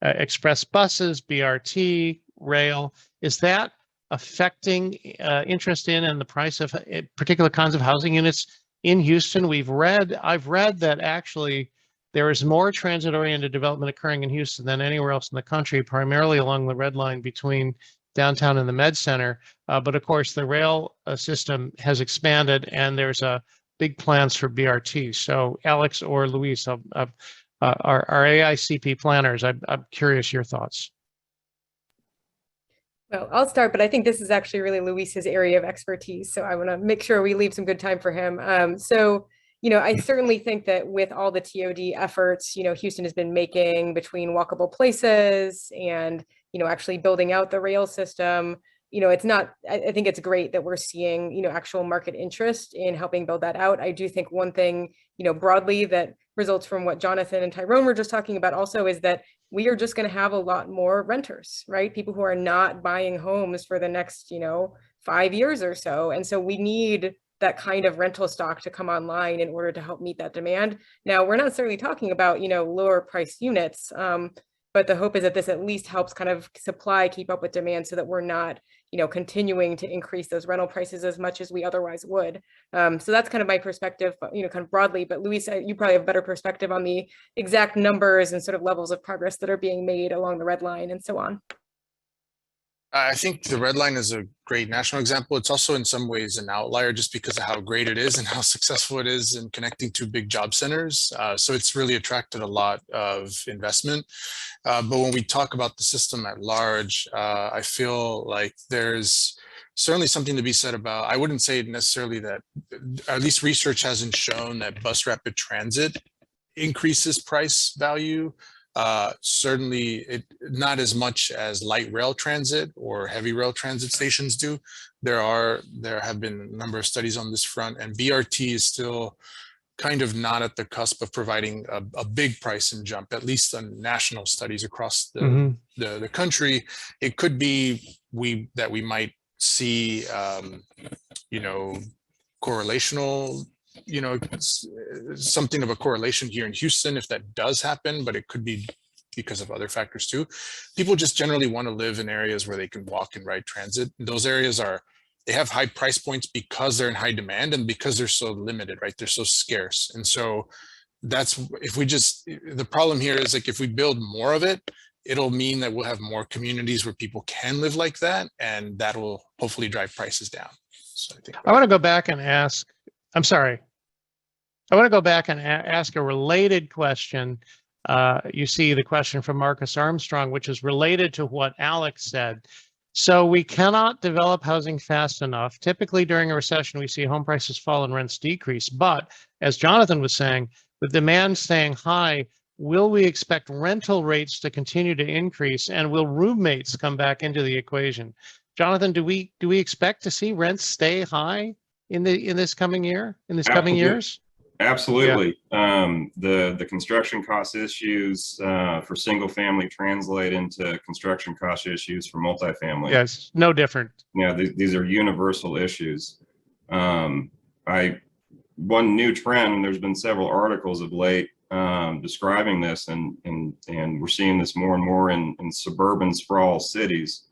express buses, BRT, rail, is that affecting interest in and the price of particular kinds of housing units in Houston? I've read that actually there is more transit-oriented development occurring in Houston than anywhere else in the country, primarily along the red line between downtown and the Med Center. But of course, the rail system has expanded, and there's big plans for BRT. So Alex or Luis, our AICP planners, I'm curious your thoughts. Well, I'll start, but I think this is actually really Luis's area of expertise. So I want to make sure we leave some good time for him. So, you know, I certainly think that with all the TOD efforts, you know, Houston has been making between walkable places and, you know, actually building out the rail system. You know, it's not, I think it's great that we're seeing, you know, actual market interest in helping build that out. I do think one thing, you know, broadly that results from what Jonathan and Tyron were just talking about also is that we are just going to have a lot more renters, right? People who are not buying homes for the next, you know, 5 years or so. And so we need that kind of rental stock to come online in order to help meet that demand. Now, we're not necessarily talking about, you know, lower price units, but the hope is that this at least helps kind of supply keep up with demand so that we're not, you know, continuing to increase those rental prices as much as we otherwise would. So that's kind of my perspective, you know, kind of broadly, but Luis, you probably have a better perspective on the exact numbers and sort of levels of progress that are being made along the red line and so on. I think the red line is a great national example. It's also in some ways an outlier just because of how great it is and how successful it is in connecting two big job centers. So it's really attracted a lot of investment. But when we talk about the system at large, I feel like there's certainly something to be said about, I wouldn't say necessarily that, at least research hasn't shown that bus rapid transit increases price value. Certainly not as much as light rail transit or heavy rail transit stations do. There have been a number of studies on this front, and BRT is still kind of not at the cusp of providing a big pricing jump, at least on national studies across the country. It could be that we might see, you know, correlational, you know, something of a correlation here in Houston if that does happen, but it could be because of other factors too. People just generally want to live in areas where they can walk and ride transit. Those areas they have high price points because they're in high demand and because they're so limited, right? They're so scarce. And so the problem here is like, if we build more of it, it'll mean that we'll have more communities where people can live like that, and that will hopefully drive prices down. So I want to go back and ask, I'm sorry. I want to go back and ask a related question. You see the question from Marcus Armstrong, which is related to what Alex said. So we cannot develop housing fast enough. Typically during a recession, we see home prices fall and rents decrease. But as Jonathan was saying, with demand staying high, will we expect rental rates to continue to increase, and will roommates come back into the equation? Jonathan, do we expect to see rents stay high in this coming year, in this coming years? Absolutely. Yeah. The construction cost issues for single family translate into construction cost issues for multifamily. Yes, no different. Yeah, these are universal issues. One new trend, and there's been several articles of late describing this, and we're seeing this more and more in suburban sprawl cities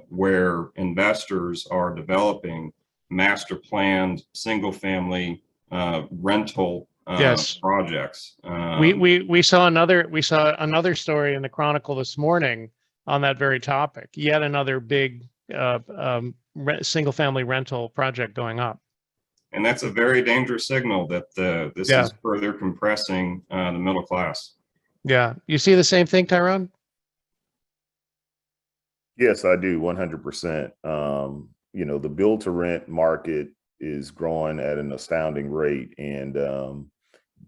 where investors are developing master planned single family rental projects. We saw another story in the Chronicle this morning on that very topic. Yet another big single family rental project going up. And that's a very dangerous signal that this is further compressing the middle class. Yeah, you see the same thing, Tyron? Yes, I do, 100%. You know, the build to rent market is growing at an astounding rate. And,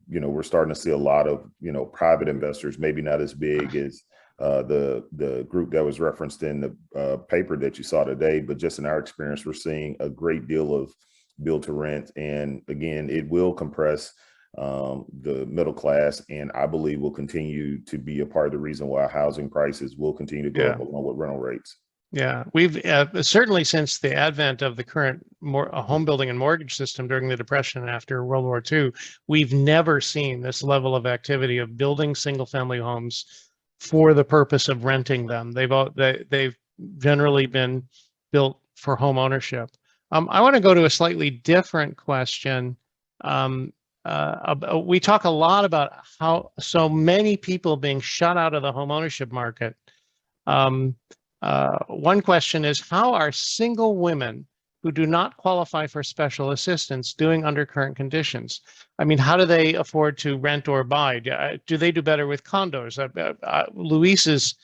you know, we're starting to see a lot of, you know, private investors, maybe not as big as the group that was referenced in the paper that you saw today, but just in our experience, we're seeing a great deal of build to rent. And again, it will compress the middle class, and I believe will continue to be a part of the reason why housing prices will continue to go up along with rental rates. Yeah, we've certainly since the advent of the current home building and mortgage system during the Depression and after World War II, we've never seen this level of activity of building single family homes for the purpose of renting them. They've generally been built for home ownership. I want to go to a slightly different question. We talk a lot about how so many people being shut out of the home ownership market. One question is, how are single women who do not qualify for special assistance doing under current conditions? I mean, how do they afford to rent or buy? Do they do better with condos? Luis's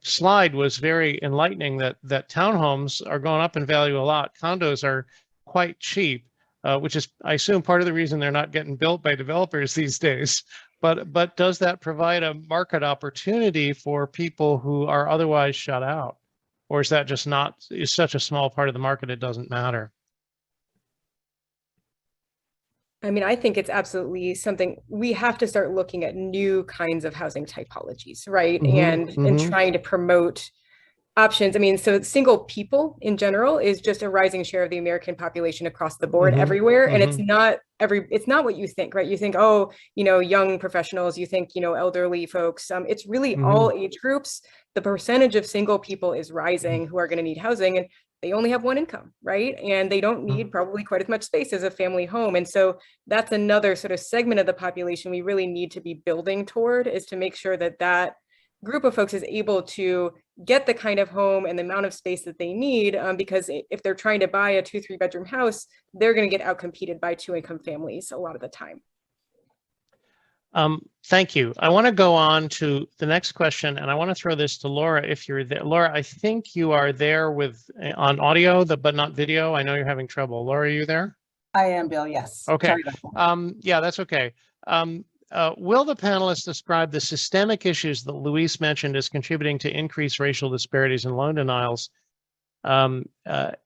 slide was very enlightening that townhomes are going up in value a lot. Condos are quite cheap, which is, I assume, part of the reason they're not getting built by developers these days. But does that provide a market opportunity for people who are otherwise shut out? Or is that just not, is such a small part of the market it doesn't matter? I mean, I think it's absolutely something we have to start looking at new kinds of housing typologies, right? And trying to promote options. I mean, so single people in general is just a rising share of the American population across the board everywhere. And it's not what you think, right? You think, oh, you know, young professionals, you think, you know, elderly folks. It's really all age groups. The percentage of single people is rising who are going to need housing, and they only have one income, right? And they don't need probably quite as much space as a family home. And so that's another sort of segment of the population we really need to be building toward, is to make sure that that group of folks is able to get the kind of home and the amount of space that they need, because if they're trying to buy a 2-3 bedroom house, they're going to get outcompeted by 2-income families a lot of the time. Thank you. I want to go on to the next question, and I want to throw this to Laura if you're there. Laura, I think you are there with on audio, but not video. I know you're having trouble. Laura, are you there? I am, Bill, yes. Okay. Yeah, that's okay. Will the panelists describe the systemic issues that Luis mentioned as contributing to increased racial disparities and loan denials?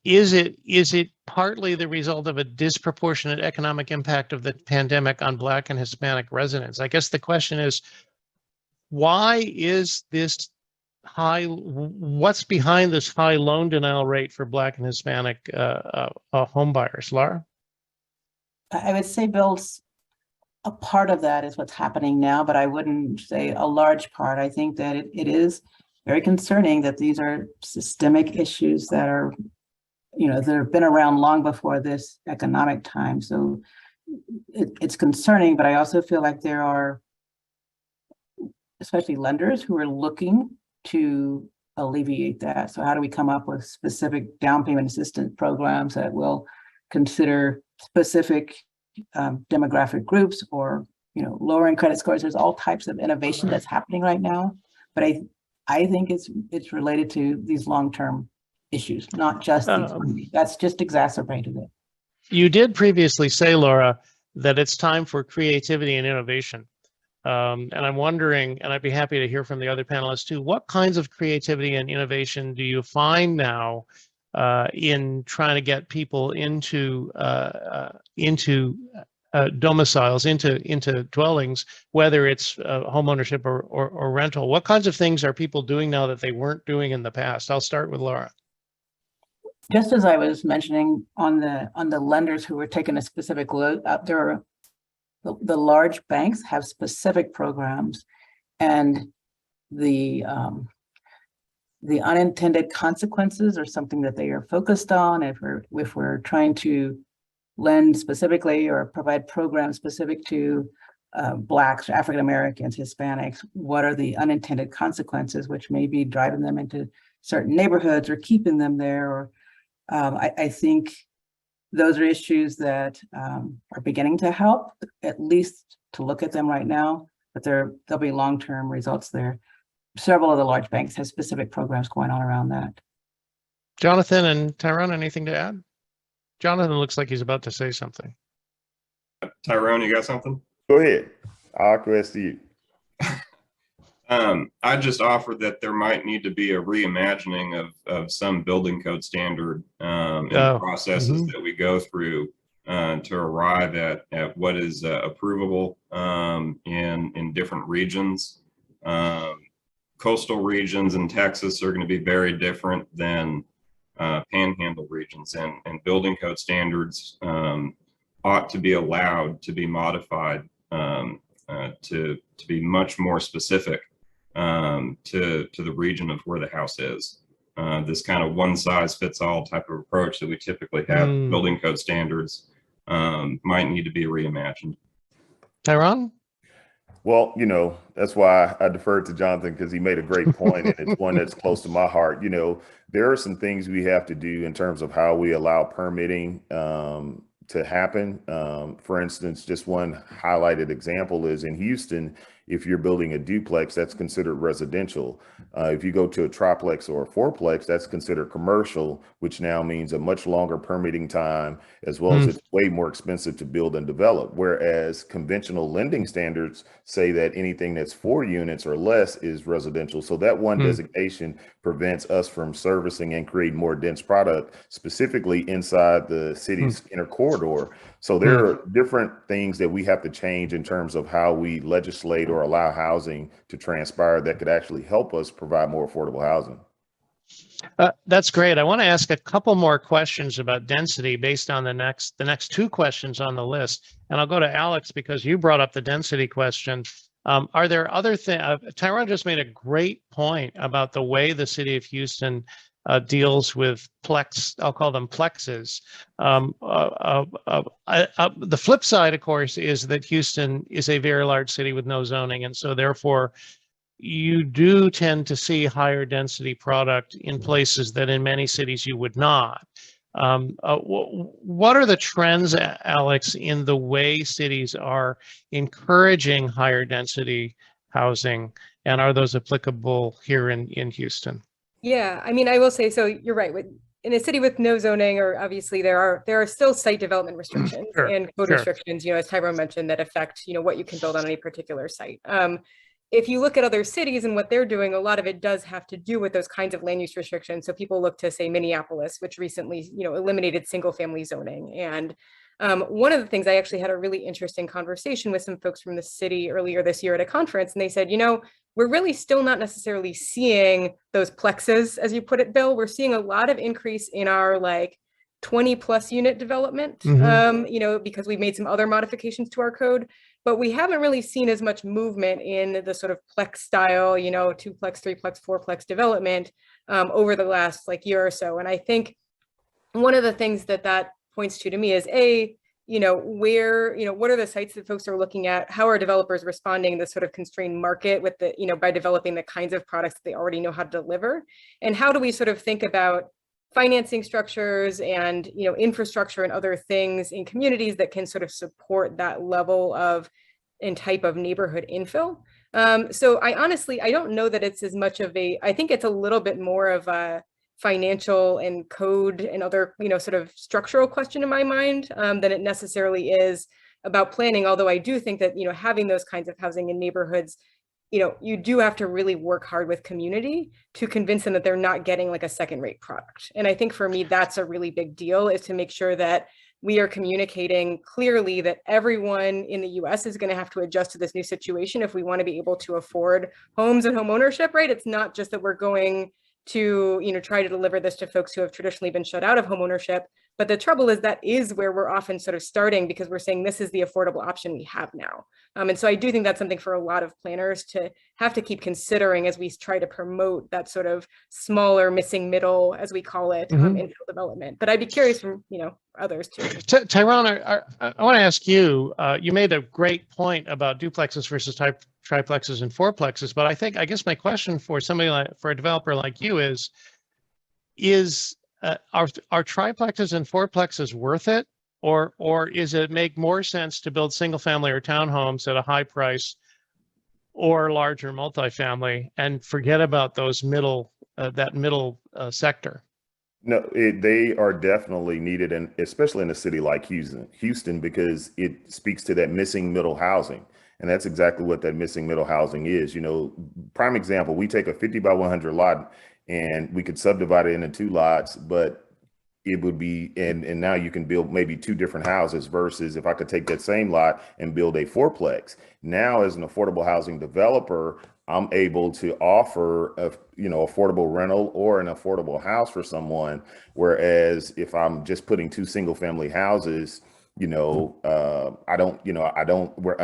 Is it partly the result of a disproportionate economic impact of the pandemic on Black and Hispanic residents? I guess the question is, why is this high? What's behind this high loan denial rate for Black and Hispanic home buyers? Laura? I would say, Bill, a part of that is what's happening now, but I wouldn't say a large part. I think that it is very concerning that these are systemic issues that are, you know, that have been around long before this economic time. So it's concerning, but I also feel like there are, especially lenders, who are looking to alleviate that. So how do we come up with specific down payment assistance programs that will consider specific demographic groups, or, you know, lowering credit scores? There's all types of innovation that's happening right now, but I think it's related to these long-term issues, not just these. That's just exacerbated it. You did previously say, Laura, that it's time for creativity and innovation. And I'm wondering, and I'd be happy to hear from the other panelists too, what kinds of creativity and innovation do you find now in trying to get people into domiciles, into dwellings, whether it's home ownership or rental? What kinds of things are people doing now that they weren't doing in the past? I'll start with Laura. Just as I was mentioning on the lenders who were taking a specific look, the large banks have specific programs, and the unintended consequences are something that they are focused on. If we're trying to lend specifically or provide programs specific to Blacks, African Americans, Hispanics, what are the unintended consequences, which may be driving them into certain neighborhoods or keeping them there? Or I think those are issues that are beginning to help, at least to look at them right now, but there'll be long-term results there. Several of the large banks have specific programs going on around that. Jonathan and Tyron, anything to add? Jonathan looks like he's about to say something. Tyron, you got something? Go ahead. I'll request you. I just offered that there might need to be a reimagining of some building code standard and processes that we go through to arrive at what is approvable in different regions. Coastal regions in Texas are going to be very different than panhandle regions, and building code standards ought to be allowed to be modified to be much more specific to the region of where the house is. this kind of one size fits all type of approach that we typically have. Building code standards might need to be reimagined. Tyron? Well, that's why I deferred to Jonathan, because he made a great point, and it's one that's close to my heart. There are some things we have to do in terms of how we allow permitting to happen. For instance, just one highlighted example is in Houston, if you're building a duplex, that's considered residential. If you go to a triplex or a fourplex, that's considered commercial, which now means a much longer permitting time, as well as it's way more expensive to build and develop. Whereas conventional lending standards say that anything that's 4 units or less is residential. So that one designation prevents us from servicing and creating more dense product, specifically inside the city's inner corridor. So there are different things that we have to change in terms of how we legislate or allow housing to transpire that could actually help us provide more affordable housing. That's great. I want to ask a couple more questions about density based on the next 2 questions on the list. And I'll go to Alex because you brought up the density question. Are there other things? Tyron just made a great point about the way the city of Houston deals with I'll call them plexes. The flip side, of course, is that Houston is a very large city with no zoning. And so therefore, you do tend to see higher density product in places that in many cities you would not. What are the trends, Alex, in the way cities are encouraging higher density housing? And are those applicable here in Houston? Yeah, I mean, I will say, so you're right. In a city with no zoning, or obviously there are still site development restrictions and code restrictions, as Tyron mentioned, that affect, what you can build on any particular site. If you look at other cities and what they're doing, a lot of it does have to do with those kinds of land use restrictions. So people look to, say, Minneapolis, which recently, eliminated single family zoning. And one of the things, I actually had a really interesting conversation with some folks from the city earlier this year at a conference, and they said, we're really still not necessarily seeing those plexes, as you put it, Bill. We're seeing a lot of increase in our 20 plus unit development, because we've made some other modifications to our code, but we haven't really seen as much movement in the sort of plex style, 2plex, 3plex, 4plex development over the last year or so. And I think one of the things that points to me is where, what are the sites that folks are looking at? How are developers responding to the sort of constrained market with the, by developing the kinds of products that they already know how to deliver? And how do we sort of think about financing structures and, infrastructure and other things in communities that can sort of support that level of and type of neighborhood infill? So I don't know that it's as much of I think it's a little bit more of a financial and code and other, sort of structural question in my mind than it necessarily is about planning. Although I do think that, having those kinds of housing in neighborhoods, you do have to really work hard with community to convince them that they're not getting a second-rate product. And I think for me, that's a really big deal, is to make sure that we are communicating clearly that everyone in the US is going to have to adjust to this new situation if we want to be able to afford homes and home ownership, right? It's not just that we're going to, try to deliver this to folks who have traditionally been shut out of home ownership. But the trouble is that is where we're often sort of starting, because we're saying this is the affordable option we have now. And so I do think that's something for a lot of planners to have to keep considering as we try to promote that sort of smaller missing middle, as we call it, infill development. But I'd be curious from, others too. Tyron, I want to ask you, you made a great point about duplexes versus triplexes and fourplexes, but I guess my question for somebody for a developer like you is are triplexes and fourplexes worth it, or is it make more sense to build single family or townhomes at a high price or larger multifamily and forget about those middle sector? No, they are definitely needed, and especially in a city like Houston, because it speaks to that missing middle housing. And that's exactly what that missing middle housing is. Prime example, we take a 50 by 100 lot and we could subdivide it into 2 lots, but it would be, and now you can build maybe 2 different houses, versus if I could take that same lot and build a fourplex. Now, as an affordable housing developer, I'm able to offer a, affordable rental or an affordable house for someone. Whereas if I'm just putting 2 single family houses, I'm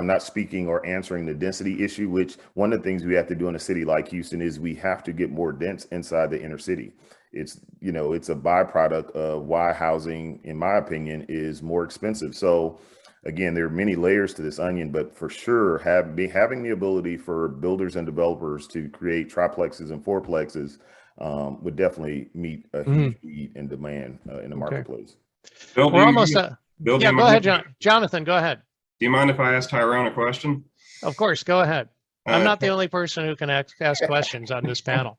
not speaking or answering the density issue, which one of the things we have to do in a city like Houston is we have to get more dense inside the inner city. it's, you know, it's a byproduct of why housing, in my opinion, is more expensive. So again, there are many layers to this onion, but for sure, having the ability for builders and developers to create triplexes and fourplexes would definitely meet a huge need and demand in the marketplace. Bill, We're almost Bill, yeah, go ahead, Jonathan, go ahead. Do you mind if I ask Tyron a question? Of course, go ahead. I'm not the only person who can ask questions on this panel.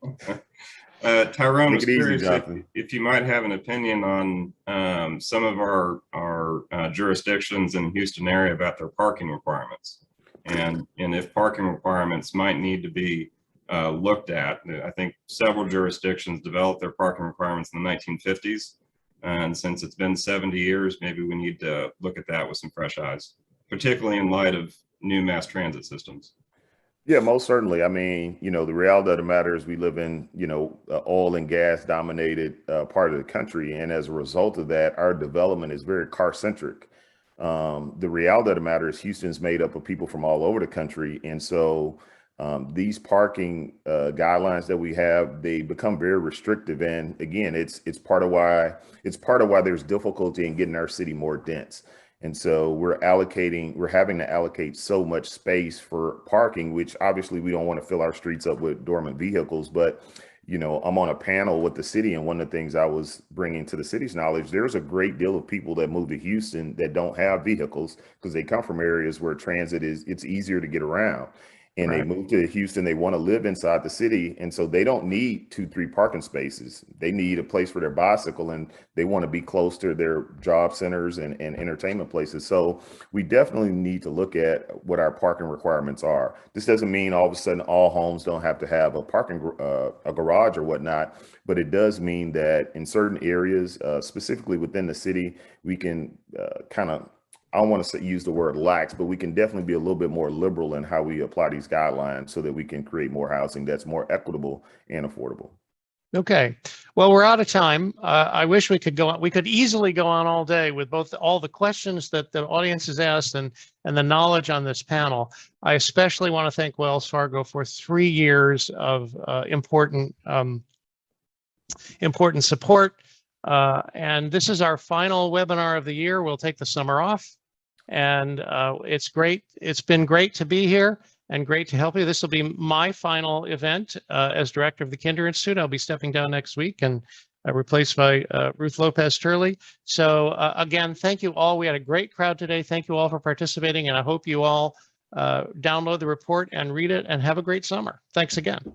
Tyron, was Take it easy, curious if you might have an opinion on some of our jurisdictions in the Houston area about their parking requirements, and if parking requirements might need to be looked at. I think several jurisdictions developed their parking requirements in the 1950s, and since it's been 70 years, maybe we need to look at that with some fresh eyes, particularly in light of new mass transit systems. Yeah, most certainly. I mean, you know, the reality of the matter is we live in, you know, oil and gas dominated part of the country. And as a result of that, our development is very car centric. The reality of the matter is Houston's made up of people from all over the country. And so these parking guidelines that we have, they become very restrictive. And again, it's part of why there's difficulty in getting our city more dense. And so we're having to allocate so much space for parking, which obviously we don't want to fill our streets up with dormant vehicles. But, you know, I'm on a panel with the city, and one of the things I was bringing to the city's knowledge, there's a great deal of people that move to Houston that don't have vehicles because they come from areas where transit it's easier to get around. And They move to Houston, they want to live inside the city. And so they don't need 2-3 parking spaces. They need a place for their bicycle, and they want to be close to their job centers and entertainment places. So we definitely need to look at what our parking requirements are. This doesn't mean all of a sudden all homes don't have to have a parking, a garage or whatnot, but it does mean that in certain areas, specifically within the city, we can I don't want to use the word lax, but we can definitely be a little bit more liberal in how we apply these guidelines so that we can create more housing that's more equitable and affordable. Okay, well, we're out of time. I wish we could go on. We could easily go on all day with all the questions that the audience has asked and the knowledge on this panel. I especially want to thank Wells Fargo for 3 years of important support. And this is our final webinar of the year. We'll take the summer off. And it's great. It's been great to be here and great to help you. This will be my final event as director of the Kinder Institute. I'll be stepping down next week and replaced by Ruth Lopez Turley. So again, thank you all. We had a great crowd today. Thank you all for participating. And I hope you all download the report and read it and have a great summer. Thanks again.